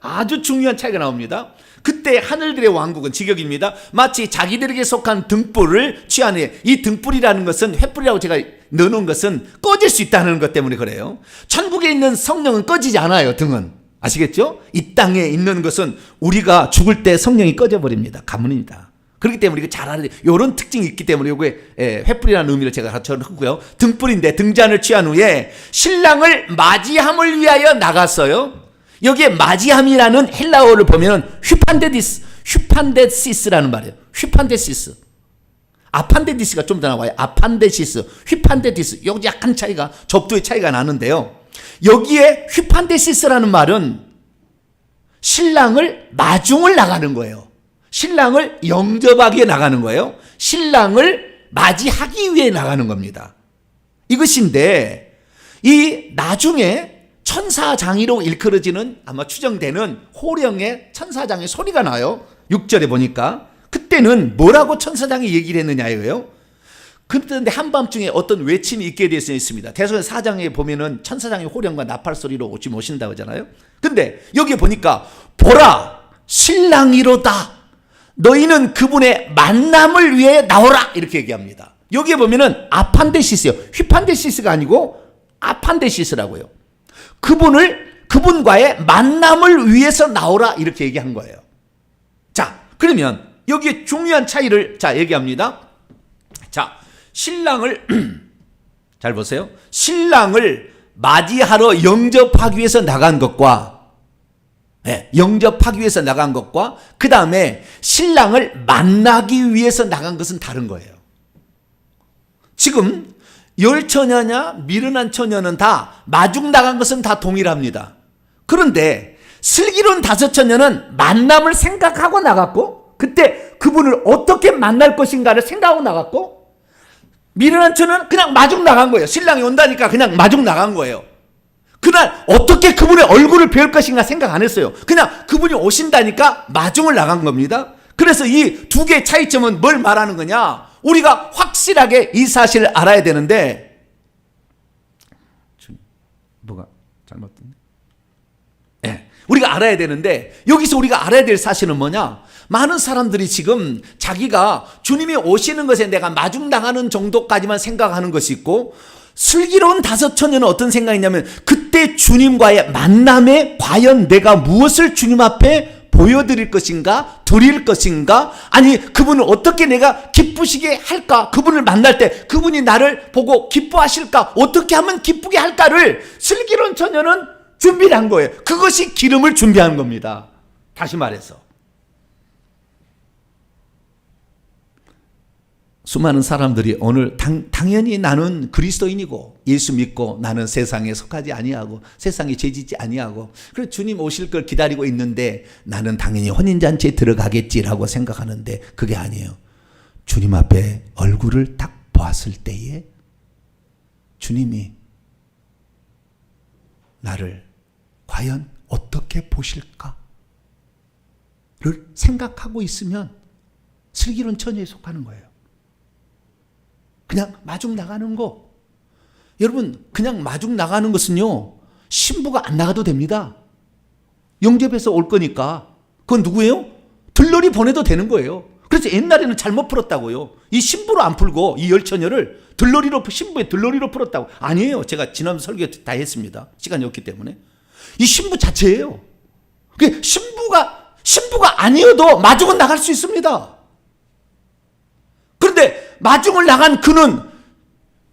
아주 중요한 차이가 나옵니다. 그때 하늘들의 왕국은 직역입니다. 마치 자기들에게 속한 등불을 취하네. 이 등불이라는 것은 횃불이라고 제가 넣어놓은 것은 꺼질 수 있다는 것 때문에 그래요. 천국에 있는 성령은 꺼지지 않아요. 등은 아시겠죠? 이 땅에 있는 것은 우리가 죽을 때 성령이 꺼져버립니다. 가문입니다. 그렇기 때문에 이거 잘 알아야 돼요. 이런 특징이 있기 때문에 이게 횃불이라는 의미를 제가 갖춰놓고요. 등불인데 등잔을 취한 후에 신랑을 맞이함을 위하여 나갔어요. 여기에 맞이함이라는 헬라어를 보면 휘판데시스라는 말이에요. 휘판데시스. 아판데디스가 좀 더 나와요. 아판데시스, 휘판데디스. 여기 약간 차이가 접두의 차이가 나는데요. 여기에 휘판데시스라는 말은 신랑을 마중을 나가는 거예요. 신랑을 영접하기 위해 나가는 거예요. 신랑을 맞이하기 위해 나가는 겁니다. 이것인데 이 나중에 천사장이로 일컬어지는 아마 추정되는 호령의 천사장의 소리가 나요. 6절에 보니까 그때 그때는 뭐라고 천사장이 얘기를 했느냐예요. 그런데 한밤중에 어떤 외침이 있게 되어 있습니다. 대소서 4장에 보면은 천사장이 호령과 나팔 소리로 오신다고 하잖아요. 근데 여기에 보니까 보라 신랑이로다 너희는 그분의 만남을 위해 나오라 이렇게 얘기합니다. 여기에 보면은 아판데시스요. 휘판데시스가 아니고 아판데시스라고요. 그분과의 만남을 위해서 나오라 이렇게 얘기한 거예요. 자, 그러면 여기에 중요한 차이를 얘기합니다. 자, 신랑을 잘 보세요. 신랑을 맞이하러 영접하기 위해서 나간 것과 영접하기 위해서 나간 것과 그 다음에 신랑을 만나기 위해서 나간 것은 다른 거예요. 지금 열처녀냐 미련한 처녀는 다 마중 나간 것은 다 동일합니다. 그런데 슬기로운 다섯 처녀는 만남을 생각하고 나갔고 그때 그분을 어떻게 만날 것인가를 생각하고 나갔고 미련한 처녀는 그냥 마중 나간 거예요. 신랑이 온다니까 그냥 마중 나간 거예요. 그날 어떻게 그분의 얼굴을 뵐 것인가 생각 안 했어요. 그냥 그분이 오신다니까 마중을 나간 겁니다. 그래서 이 두 개의 차이점은 뭘 말하는 거냐? 우리가 확실하게 이 사실을 알아야 되는데 뭐가 잘못됐네. 우리가 알아야 되는데 여기서 우리가 알아야 될 사실은 뭐냐? 많은 사람들이 지금 자기가 주님이 오시는 것에 내가 마중당하는 정도까지만 생각하는 것이 있고 슬기로운 다섯 처녀는 어떤 생각이냐면 그때 주님과의 만남에 과연 내가 무엇을 주님 앞에 보여드릴 것인가 드릴 것인가 아니 그분을 어떻게 내가 기쁘시게 할까 그분을 만날 때 그분이 나를 보고 기뻐하실까 어떻게 하면 기쁘게 할까를 슬기로운 처녀는 준비를 한 거예요. 그것이 기름을 준비한 겁니다. 다시 말해서 수많은 사람들이 오늘 당연히 나는 그리스도인이고 예수 믿고 나는 세상에 속하지 아니하고 세상에 죄짓지 아니하고 그래서 주님 오실 걸 기다리고 있는데 나는 당연히 혼인잔치에 들어가겠지라고 생각하는데 그게 아니에요. 주님 앞에 얼굴을 딱 보았을 때에 주님이 나를 과연 어떻게 보실까를 생각하고 있으면 슬기로운 처녀에 속하는 거예요. 그냥 마중 나가는 거. 여러분 그냥 마중 나가는 것은요 신부가 안 나가도 됩니다. 영접해서 올 거니까. 그건 누구예요? 들러리 보내도 되는 거예요. 그래서 옛날에는 잘못 풀었다고요. 이 신부로 안 풀고 이 열처녀를 들러리로 신부의 들러리로 풀었다고. 아니에요. 제가 지난 설교 다 했습니다. 시간이 없기 때문에. 이 신부 자체예요. 신부가 아니어도 마중은 나갈 수 있습니다. 그런데 마중을 나간 그는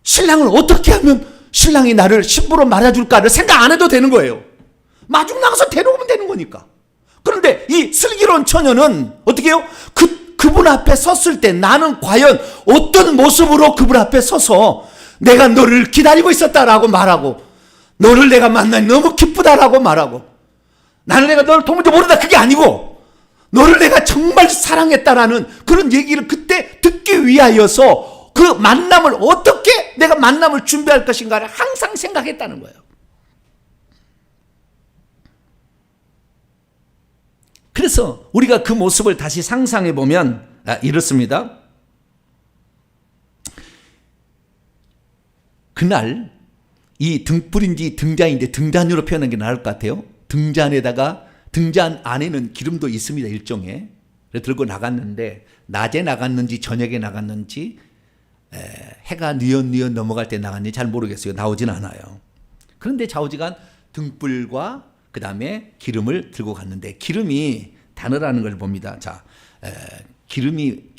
신랑을 어떻게 하면 신랑이 나를 신부로 말아줄까를 생각 안 해도 되는 거예요. 마중 나가서 데려오면 되는 거니까. 그런데 이 슬기로운 처녀는 어떻게 해요? 그분 앞에 섰을 때 나는 과연 어떤 모습으로 그분 앞에 서서 내가 너를 기다리고 있었다라고 말하고 너를 내가 만나니 너무 기쁘다라고 말하고 나는 내가 너를 도무지 모른다 그게 아니고 너를 내가 정말 사랑했다라는 그런 얘기를 그때 듣기 위하여서 그 만남을 어떻게 내가 만남을 준비할 것인가를 항상 생각했다는 거예요. 그래서 우리가 그 모습을 다시 상상해 보면 이렇습니다. 그날 이 등불인지 등잔인데 등잔으로 표현하는 게 나을 것 같아요. 등잔 안에는 기름도 있습니다. 일종의. 들고 나갔는데 낮에 나갔는지 저녁에 나갔는지 해가 뉘엿뉘엿 넘어갈 때 나갔는지 잘 모르겠어요. 나오진 않아요. 그런데 좌우지간 등불과 그 다음에 기름을 들고 갔는데 기름이 단어라는 걸 봅니다. 자, 기름을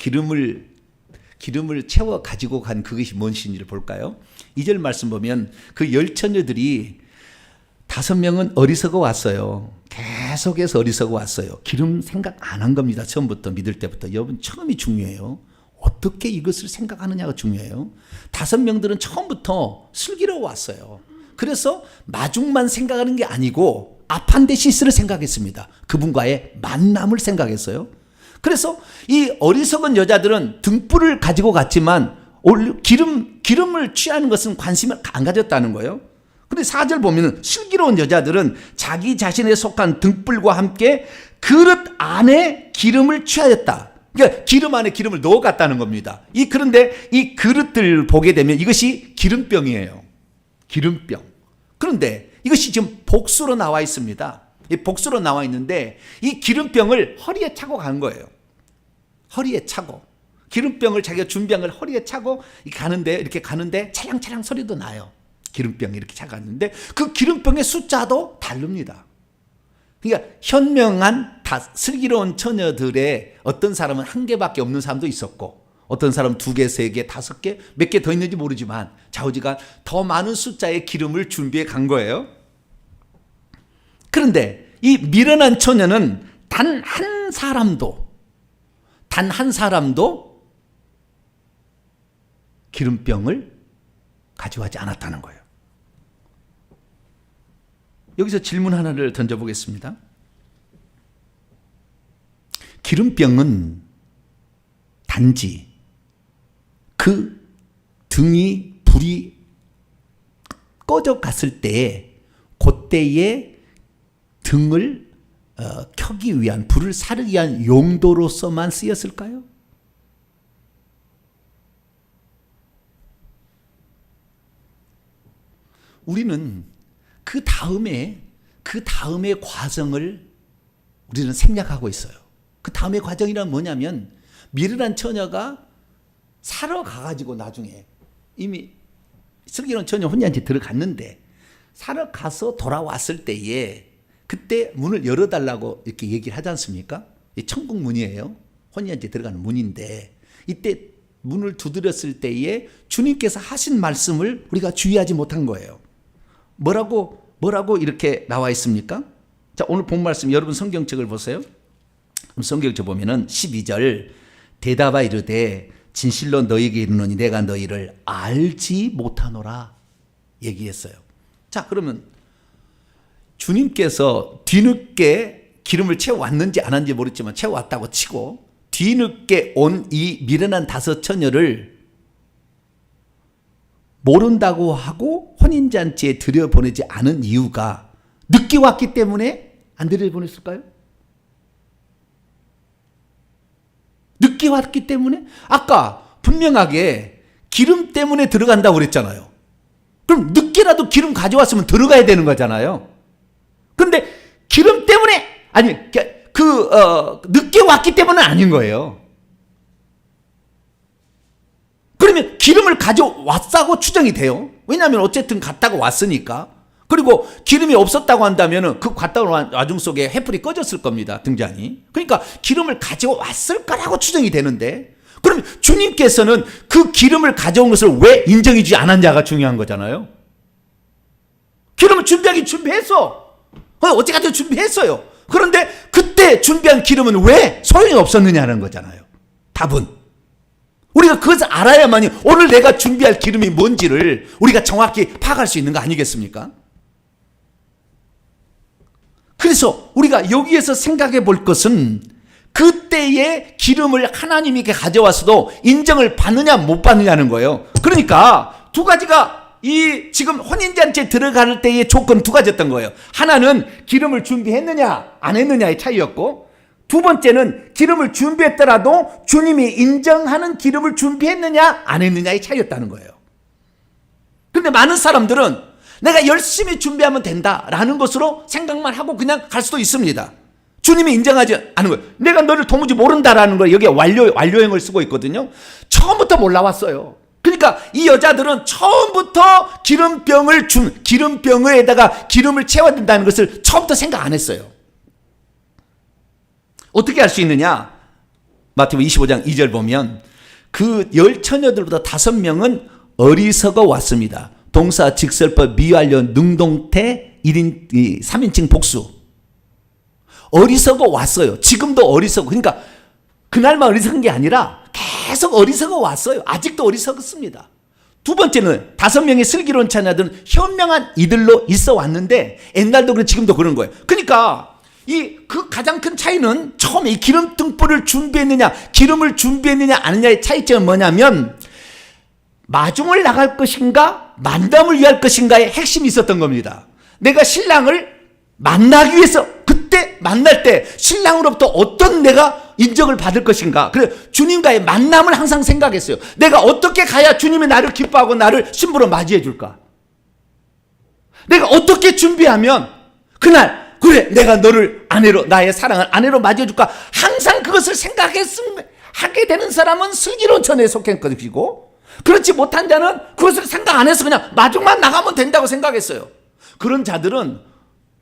채워 가지고 간 그것이 무엇인지를 볼까요? 2절 말씀 보면 그 열처녀들이 5명은 어리석어 왔어요. 계속해서 어리석어 왔어요. 기름 생각 안 한 겁니다. 처음부터 믿을 때부터. 여러분 처음이 중요해요. 어떻게 이것을 생각하느냐가 중요해요. 5명들은 처음부터 슬기로워 왔어요. 그래서 마중만 생각하는 게 아니고 아판데시스를 생각했습니다. 그분과의 만남을 생각했어요. 그래서 이 어리석은 여자들은 등불을 가지고 갔지만 기름을 취하는 것은 관심을 안 가졌다는 거예요. 근데 4절 보면 슬기로운 여자들은 자기 자신에 속한 등불과 함께 그릇 안에 기름을 취하였다. 그러니까 기름 안에 기름을 넣어갔다는 겁니다. 그런데 이 그릇들 보게 되면 이것이 기름병이에요. 기름병. 그런데 이것이 지금 복수로 나와 있습니다. 이 복수로 나와 있는데 이 기름병을 허리에 차고 간 거예요. 허리에 차고. 기름병을 자기가 준비한 걸 허리에 차고 이렇게 가는데 차량차량 소리도 나요. 기름병이 이렇게 차갔는데 그 기름병의 숫자도 다릅니다. 그러니까 현명한 슬기로운 처녀들의 어떤 사람은 한 개밖에 없는 사람도 있었고 어떤 사람은 2개, 3개, 5개, 몇 개 더 있는지 모르지만 좌우지간 더 많은 숫자의 기름을 준비해 간 거예요. 그런데 이 미련한 처녀는 단 한 사람도 기름병을 가져가지 않았다는 거예요. 여기서 질문 하나를 던져보겠습니다. 기름병은 단지 그 등이 불이 꺼져 갔을 때 그때에 등을 켜기 위한 불을 사르기 위한 용도로서만 쓰였을까요? 우리는 그 다음에 과정을 우리는 생략하고 있어요. 그 다음의 과정이란 뭐냐면 미련한 처녀가 사러 가가지고 나중에 이미 슬기로운 처녀 혼인잔치에 들어갔는데 사러 가서 돌아왔을 때에 그때 문을 열어달라고 이렇게 얘기를 하지 않습니까? 이 천국 문이에요. 혼인잔치에 들어가는 문인데 이때 문을 두드렸을 때에 주님께서 하신 말씀을 우리가 주의하지 못한 거예요. 뭐라고 이렇게 나와 있습니까? 자, 오늘 본 말씀 여러분 성경책을 보세요. 성경책 보면은 12절 대답하 이르되 진실로 너희에게 이르노니 내가 너희를 알지 못하노라 얘기했어요. 자, 그러면 주님께서 뒤늦게 기름을 채워왔는지 안 왔는지 모르지만 채워왔다고 치고 뒤늦게 온 이 미련한 5 처녀를 모른다고 하고 혼인잔치에 들여보내지 않은 이유가 늦게 왔기 때문에 안 들여보냈을까요? 늦게 왔기 때문에? 아까 분명하게 기름 때문에 들어간다고 그랬잖아요. 그럼 늦게라도 기름 가져왔으면 들어가야 되는 거잖아요. 그런데 기름 때문에 늦게 왔기 때문은 아닌 거예요. 그러면 기름을 가져왔다고 추정이 돼요. 왜냐하면 어쨌든 갔다가 왔으니까. 그리고 기름이 없었다고 한다면 그 갔다 온 와중 속에 횃불이 꺼졌을 겁니다. 등잔이. 그러니까 기름을 가져왔을 거라고 추정이 되는데 그럼 주님께서는 그 기름을 가져온 것을 왜 인정해주지 않았냐가 중요한 거잖아요. 기름을 준비했어. 어찌까지 준비했어요. 그런데 그때 준비한 기름은 왜 소용이 없었느냐는 거잖아요. 답은. 우리가 그것을 알아야만이 오늘 내가 준비할 기름이 뭔지를 우리가 정확히 파악할 수 있는 거 아니겠습니까? 그래서 우리가 여기에서 생각해 볼 것은 그때의 기름을 하나님이 가져왔어도 인정을 받느냐 못 받느냐는 거예요. 그러니까 2가지가 이 지금 혼인잔치에 들어갈 때의 조건 2가지였던 거예요. 하나는 기름을 준비했느냐 안 했느냐의 차이였고 2번째는 기름을 준비했더라도 주님이 인정하는 기름을 준비했느냐 안 했느냐의 차이였다는 거예요. 그런데 많은 사람들은 내가 열심히 준비하면 된다라는 것으로 생각만 하고 그냥 갈 수도 있습니다. 주님이 인정하지 않은 거예요. 내가 너를 도무지 모른다라는 거예요. 여기에 완료형을 쓰고 있거든요. 처음부터 몰라왔어요. 그러니까 이 여자들은 처음부터 기름병에다가 기름을 채워야 된다는 것을 처음부터 생각 안 했어요. 어떻게 할 수 있느냐? 마태복음 25장 2절 보면 그 10처녀들보다 5명은 어리석어 왔습니다. 동사, 직설법, 미완료, 능동태, 3인칭 복수. 어리석어 왔어요. 지금도 어리석어. 그러니까 그날만 어리석은 게 아니라 계속 어리석어 왔어요. 아직도 어리석었습니다. 2번째는 5명의 슬기로운 처녀들은 현명한 이들로 있어 왔는데 옛날도 그래 지금도 그런 거예요. 그러니까 그 가장 큰 차이는 처음에 이 기름 등불을 준비했느냐 기름을 준비했느냐 아느냐의 차이점은 뭐냐면 마중을 나갈 것인가 만남을 위할 것인가의 핵심이 있었던 겁니다. 내가 신랑을 만나기 위해서 그때 만날 때 신랑으로부터 어떤 내가 인정을 받을 것인가? 그래 주님과의 만남을 항상 생각했어요. 내가 어떻게 가야 주님이 나를 기뻐하고 나를 신부로 맞이해 줄까? 내가 어떻게 준비하면 그날 그래 내가 너를 아내로 나의 사랑을 아내로 맞이해 줄까? 항상 그것을 하게 되는 사람은 슬기로운 처녀에 속한 것이고, 그렇지 못한 자는 그것을 생각 안 해서 그냥 마중만 나가면 된다고 생각했어요. 그런 자들은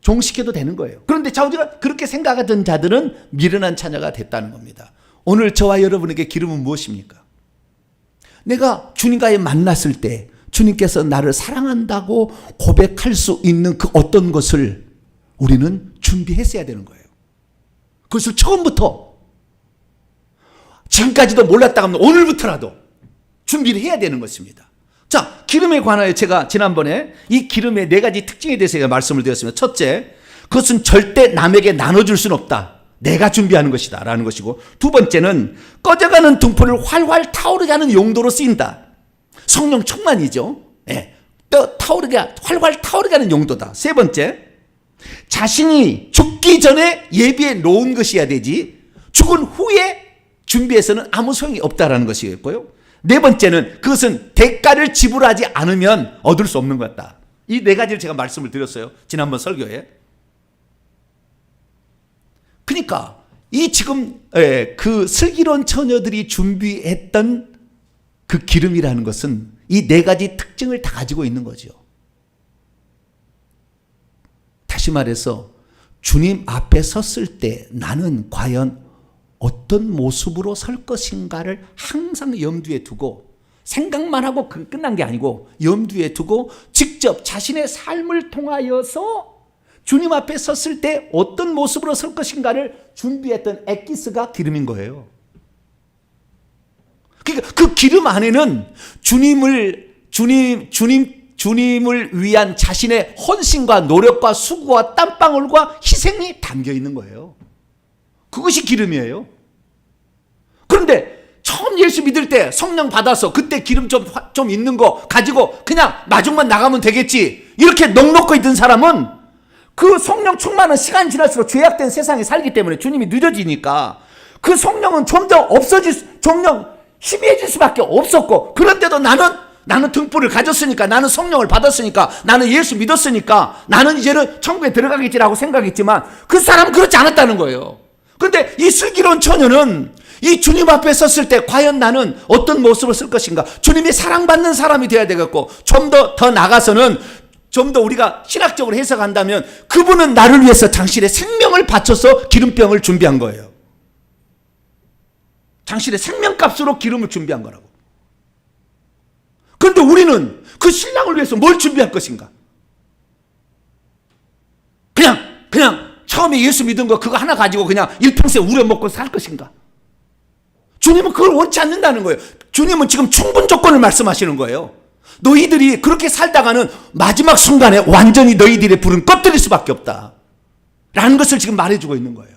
종식해도 되는 거예요. 그런데 우리가 그렇게 생각하던 자들은 미련한 처녀가 됐다는 겁니다. 오늘 저와 여러분에게 기름은 무엇입니까? 내가 주님과의 만났을 때 주님께서 나를 사랑한다고 고백할 수 있는 그 어떤 것을 우리는 준비했어야 되는 거예요. 그것을 처음부터 지금까지도 몰랐다고 하면 오늘부터라도 준비를 해야 되는 것입니다. 자, 기름에 관하여 제가 지난번에 이 기름의 4가지 특징에 대해서 제가 말씀을 드렸습니다. 첫째, 그것은 절대 남에게 나눠줄 수는 없다. 내가 준비하는 것이다 라는 것이고, 두 번째는 꺼져가는 등불을 활활 타오르게 하는 용도로 쓰인다. 성령 충만이죠. 네. 활활 타오르게 하는 용도다. 세 번째, 자신이 죽기 전에 예비해 놓은 것이어야 되지 죽은 후에 준비해서는 아무 소용이 없다라는 것이겠고요. 네 번째는 그것은 대가를 지불하지 않으면 얻을 수 없는 것 같다. 이 4가지를 제가 말씀을 드렸어요. 지난번 설교에. 그러니까 이 지금 그 슬기로운 처녀들이 준비했던 그 기름이라는 것은 이 4가지 특징을 다 가지고 있는 거죠. 다시 말해서 주님 앞에 섰을 때 나는 과연 어떤 모습으로 설 것인가를 항상 염두에 두고, 생각만 하고 끝난 게 아니고 염두에 두고 직접 자신의 삶을 통하여서 주님 앞에 섰을 때 어떤 모습으로 설 것인가를 준비했던 엑기스가 기름인 거예요. 그러니까 그 기름 안에는 주님을 위한 자신의 헌신과 노력과 수고와 땀방울과 희생이 담겨 있는 거예요. 그것이 기름이에요. 그런데 처음 예수 믿을 때 성령 받아서 그때 기름 좀 있는 거 가지고 그냥 마중만 나가면 되겠지 이렇게 넉넉히 있던 사람은 그 성령 충만은 시간이 지날수록 죄악된 세상에 살기 때문에 주님이 늦어지니까 그 성령은 점점 점점 희미해질 수밖에 없었고, 그런데도 나는 등불을 가졌으니까, 나는 성령을 받았으니까, 나는 예수 믿었으니까 나는 이제는 천국에 들어가겠지라고 생각했지만 그 사람은 그렇지 않았다는 거예요. 그런데 이 슬기로운 처녀는 이 주님 앞에 섰을 때 과연 나는 어떤 모습으로 쓸 것인가, 주님이 사랑받는 사람이 되어야 되겠고, 좀 더 나가서는 좀 더 우리가 신학적으로 해석한다면 그분은 나를 위해서 당신의 생명을 바쳐서 기름병을 준비한 거예요. 당신의 생명값으로 기름을 준비한 거라고. 그런데 우리는 그 신랑을 위해서 뭘 준비할 것인가? 그냥 처음에 예수 믿은 거 그거 하나 가지고 그냥 일평생 우려먹고 살 것인가? 주님은 그걸 원치 않는다는 거예요. 주님은 지금 충분 조건을 말씀하시는 거예요. 너희들이 그렇게 살다가는 마지막 순간에 완전히 너희들의 불은 꺼뜨릴 수밖에 없다 라는 것을 지금 말해주고 있는 거예요.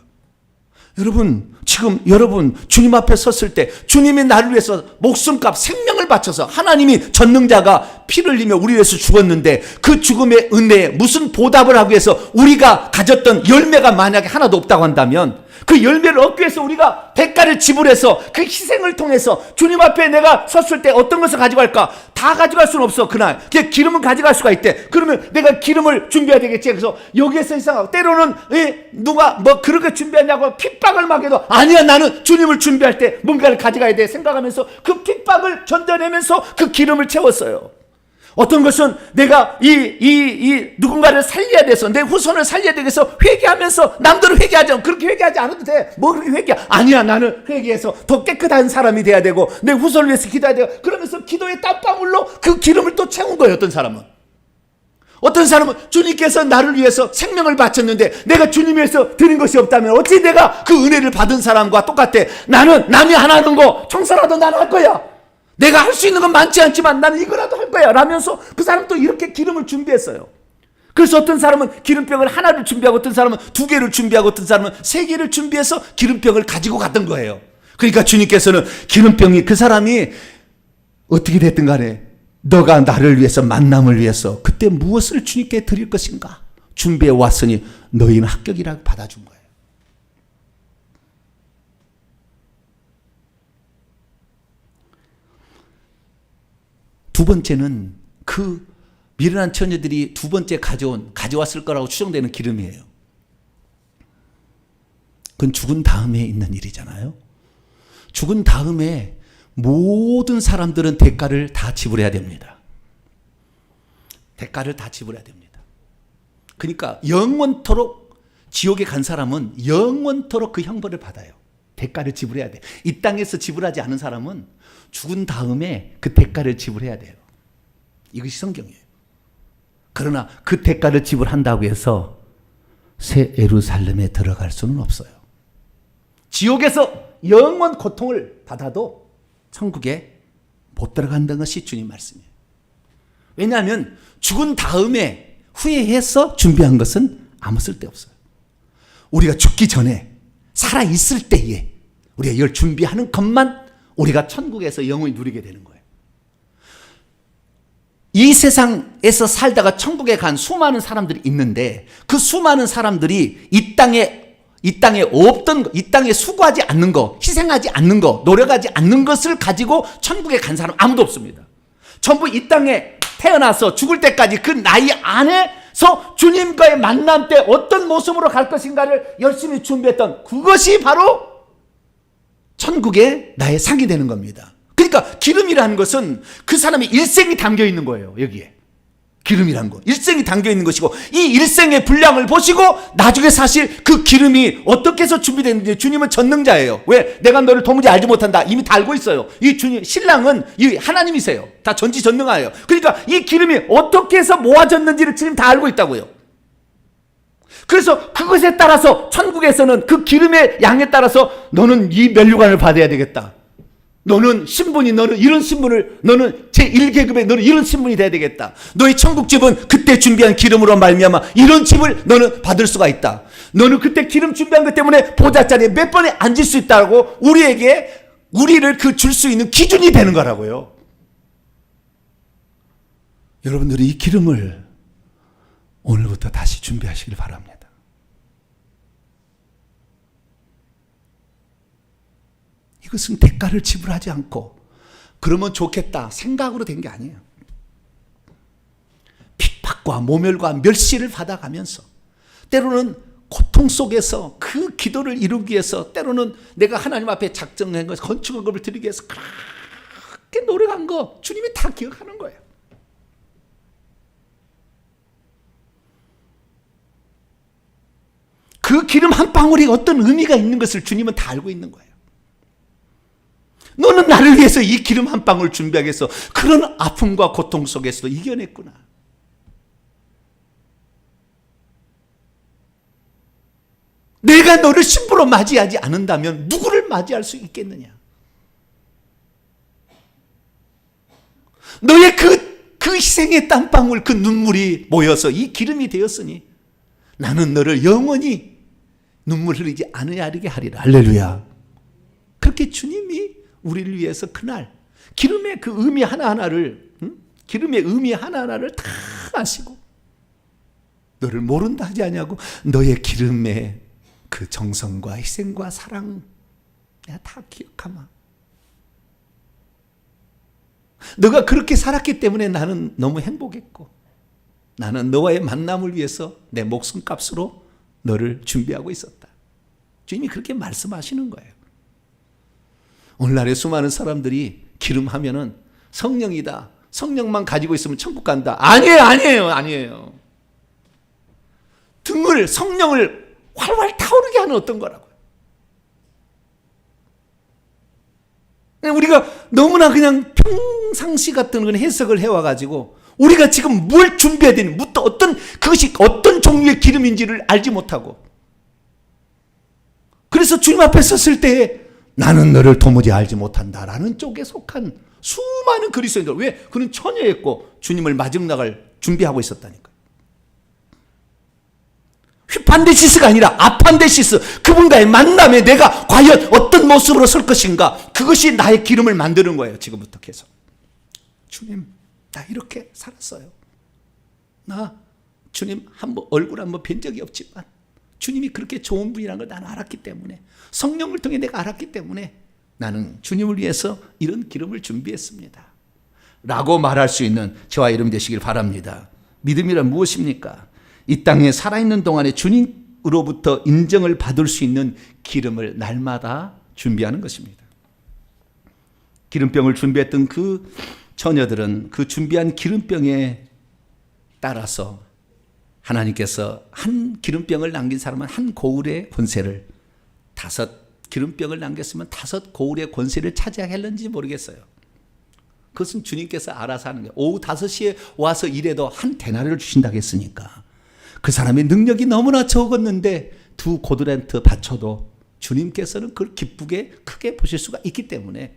여러분 주님 앞에 섰을 때 주님이 나를 위해서 목숨값 생명을 바쳐서, 하나님이 전능자가 피를 흘리며 우리 위해서 죽었는데 그 죽음의 은혜에 무슨 보답을 하기 위해서 우리가 가졌던 열매가 만약에 하나도 없다고 한다면 그 열매를 얻기 위해서 우리가 대가를 지불해서 그 희생을 통해서 주님 앞에 내가 섰을 때 어떤 것을 가져갈까? 다 가져갈 수는 없어. 그날 기름은 가져갈 수가 있대. 그러면 내가 기름을 준비해야 되겠지. 그래서 여기에서 이상하고, 때로는 누가 뭐 그렇게 준비하냐고 핍박을 막 해도 아니야, 나는 주님을 준비할 때 뭔가를 가져가야 돼 생각하면서 그 핍박을 견뎌내면서 그 기름을 채웠어요. 어떤 것은 내가 누군가를 살려야 돼서, 내 후손을 살려야 되겠어 회개하면서, 남들은 회개하지 않고, 그렇게 회개하지 않아도 돼. 뭐 그렇게 회개야? 아니야, 나는 회개해서 더 깨끗한 사람이 돼야 되고 내 후손을 위해서 기도해야 되고, 그러면서 기도의 땀방울로 그 기름을 또 채운 거예요. 어떤 사람은 주님께서 나를 위해서 생명을 바쳤는데 내가 주님 위해서 드린 것이 없다면 어찌 내가 그 은혜를 받은 사람과 똑같아? 나는 남이 안 하는 거 청소라도 나는 할 거야. 내가 할 수 있는 건 많지 않지만 나는 이거라도 할 거야 라면서 그 사람은 또 이렇게 기름을 준비했어요. 그래서 어떤 사람은 기름병을 하나를 준비하고, 어떤 사람은 2개를 준비하고, 어떤 사람은 3개를 준비해서 기름병을 가지고 갔던 거예요. 그러니까 주님께서는 기름병이, 그 사람이 어떻게 됐든 간에 너가 나를 위해서, 만남을 위해서 그때 무엇을 주님께 드릴 것인가 준비해 왔으니 너희는 합격이라고 받아준 거예요. 두 번째는 그 미련한 처녀들이 두 번째 가져왔을 거라고 추정되는 기름이에요. 그건 죽은 다음에 있는 일이잖아요. 죽은 다음에 모든 사람들은 대가를 다 지불해야 됩니다. 대가를 다 지불해야 됩니다. 그러니까 영원토록 지옥에 간 사람은 영원토록 그 형벌을 받아요. 대가를 지불해야 돼. 이 땅에서 지불하지 않은 사람은 죽은 다음에 그 대가를 지불해야 돼요. 이것이 성경이에요. 그러나 그 대가를 지불한다고 해서 새 예루살렘에 들어갈 수는 없어요. 지옥에서 영원 고통을 받아도 천국에 못 들어간다는 것이 주님 말씀이에요. 왜냐하면 죽은 다음에 후회해서 준비한 것은 아무 쓸데없어요. 우리가 죽기 전에 살아있을 때에 우리가 이걸 준비하는 것만 우리가 천국에서 영원히 누리게 되는 거예요. 이 세상에서 살다가 천국에 간 수많은 사람들이 있는데 그 수많은 사람들이 이 땅에 없던 거, 이 땅에 수고하지 않는 거, 희생하지 않는 거, 노력하지 않는 것을 가지고 천국에 간 사람 아무도 없습니다. 전부 이 땅에 태어나서 죽을 때까지 그 나이 안에서 주님과의 만남 때 어떤 모습으로 갈 것인가를 열심히 준비했던 그것이 바로 천국의 나의 상이 되는 겁니다. 그러니까 기름이라는 것은 그 사람의 일생이 담겨 있는 거예요. 여기에 기름이란 거 일생이 담겨 있는 것이고 이 일생의 분량을 보시고 나중에 사실 그 기름이 어떻게 해서 준비되는지 주님은 전능자예요. 왜? 내가 너를 도무지 알지 못한다. 이미 다 알고 있어요. 이 주님 신랑은 이 하나님이세요. 다 전지전능하예요. 그러니까 이 기름이 어떻게 해서 모아졌는지를 주님 다 알고 있다고요. 그래서 그것에 따라서 천국에서는 그 기름의 양에 따라서 너는 이 면류관을 받아야 되겠다. 너는 신분이 너는 이런 신분을 너는 제1계급에 너는 이런 신분이 돼야 되겠다. 너의 천국집은 그때 준비한 기름으로 말미암아 이런 집을 너는 받을 수가 있다. 너는 그때 기름 준비한 것 때문에 보좌자리에 몇 번에 앉을 수 있다고 우리를 그 줄 수 있는 기준이 되는 거라고요. 여러분들이 이 기름을 오늘부터 다시 준비하시길 바랍니다. 이것은 대가를 지불하지 않고 그러면 좋겠다 생각으로 된 게 아니에요. 핍박과 모멸과 멸시를 받아가면서 때로는 고통 속에서 그 기도를 이루기 위해서 때로는 내가 하나님 앞에 작정한 것 건축한 것을 드리기 위해서 그렇게 노력한 거 주님이 다 기억하는 거예요. 그 기름 한 방울이 어떤 의미가 있는 것을 주님은 다 알고 있는 거예요. 너는 나를 위해서 이 기름 한 방울 준비하기 위해서 그런 아픔과 고통 속에서도 이겨냈구나. 내가 너를 신부로 맞이하지 않는다면 누구를 맞이할 수 있겠느냐. 너의 그 희생의 땀방울 그 눈물이 모여서 이 기름이 되었으니 나는 너를 영원히 눈물 흘리지 않으게 하리라. 할렐루야. 그렇게 주님이 우리를 위해서 그날 기름의 그 의미 하나하나를 기름의 의미 하나하나를 다 아시고 너를 모른다 하지 아니하고 너의 기름의 그 정성과 희생과 사랑 내가 다 기억하마. 너가 그렇게 살았기 때문에 나는 너무 행복했고 나는 너와의 만남을 위해서 내 목숨값으로 너를 준비하고 있었다. 주님이 그렇게 말씀하시는 거예요. 오늘날의 수많은 사람들이 기름 하면은 성령이다. 성령만 가지고 있으면 천국 간다. 아니에요. 성령을 활활 타오르게 하는 어떤 거라고요. 우리가 너무나 그냥 평상시 같은 그런 해석을 해와가지고 우리가 지금 뭘 준비해야 되는, 그것이 어떤 종류의 기름인지를 알지 못하고 그래서 주님 앞에 섰을 때에 나는 너를 도무지 알지 못한다라는 쪽에 속한 수많은 그리스도인들. 왜? 그는 처녀였고 주님을 마지막을 준비하고 있었다니까. 휘판데시스가 아니라 아판데시스, 그분과의 만남에 내가 과연 어떤 모습으로 설 것인가, 그것이 나의 기름을 만드는 거예요. 지금부터 계속. 주님, 나 이렇게 살았어요. 나 주님 얼굴 한번 뵌 적이 없지만 주님이 그렇게 좋은 분이라는 걸 나는 알았기 때문에, 성령을 통해 내가 알았기 때문에 나는 주님을 위해서 이런 기름을 준비했습니다. 라고 말할 수 있는 저와 여러분 되시길 바랍니다. 믿음이란 무엇입니까? 이 땅에 살아있는 동안에 주님으로부터 인정을 받을 수 있는 기름을 날마다 준비하는 것입니다. 기름병을 준비했던 그 처녀들은 그 준비한 기름병에 따라서 하나님께서 한 기름병을 남긴 사람은 한 고울의 권세를, 5 기름병을 남겼으면 5 고울의 권세를 차지하게 했는지 모르겠어요. 그것은 주님께서 알아서 하는 거예요. 오후 5시에 와서 일해도 한 데나리를 주신다고 했으니까 그 사람의 능력이 너무나 적었는데 2 고드란트 바쳐도 주님께서는 그걸 기쁘게 크게 보실 수가 있기 때문에,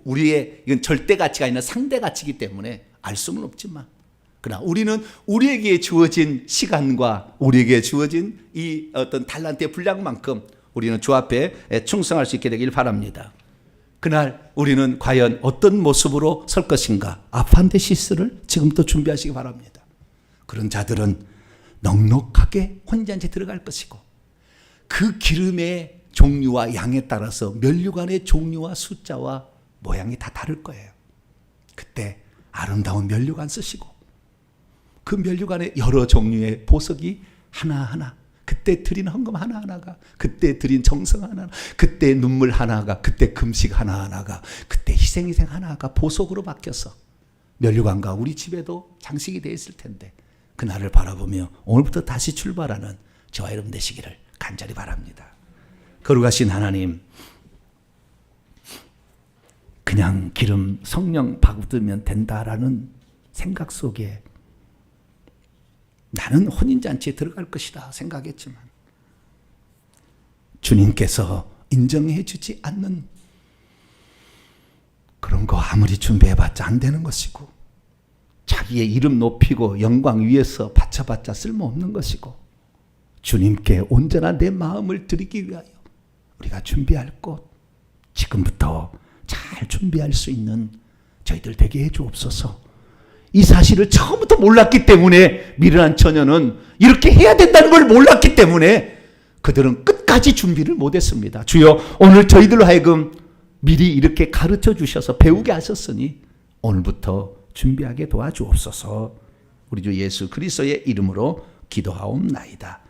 우리의 이건 절대 가치가 아니라 상대 가치이기 때문에 알 수는 없지만, 그러나 우리는 우리에게 주어진 시간과 우리에게 주어진 이 어떤 달란트의 분량만큼 우리는 주 앞에 충성할 수 있게 되길 바랍니다. 그날 우리는 과연 어떤 모습으로 설 것인가? 아판데시스를 지금부터 준비하시기 바랍니다. 그런 자들은 넉넉하게 혼잔치 들어갈 것이고, 그 기름의 종류와 양에 따라서 면류관의 종류와 숫자와 모양이 다 다를 거예요. 그때 아름다운 면류관 쓰시고, 그 면류관에 여러 종류의 보석이 하나하나, 그때 드린 헌금 하나하나가, 그때 드린 정성 하나하나, 그때 눈물 하나가, 그때 금식 하나하나가, 그때 희생 하나가 보석으로 바뀌어서 면류관과 우리 집에도 장식이 되어 있을 텐데, 그날을 바라보며 오늘부터 다시 출발하는 저와 여러분 되시기를 간절히 바랍니다. 거룩하신 하나님, 그냥 기름 성령 받으면 된다라는 생각 속에 나는 혼인잔치에 들어갈 것이다 생각했지만, 주님께서 인정해 주지 않는 그런 거 아무리 준비해봤자 안 되는 것이고, 자기의 이름 높이고 영광 위에서 바쳐봤자 쓸모없는 것이고, 주님께 온전한 내 마음을 드리기 위하여 우리가 준비할 것, 지금부터 잘 준비할 수 있는 저희들 되게 해 주옵소서. 이 사실을 처음부터 몰랐기 때문에 미련한 처녀는 이렇게 해야 된다는 걸 몰랐기 때문에 그들은 끝까지 준비를 못했습니다. 주여, 오늘 저희들로 하여금 미리 이렇게 가르쳐 주셔서 배우게 하셨으니 오늘부터 준비하게 도와주옵소서. 우리 주 예수 그리스도의 이름으로 기도하옵나이다.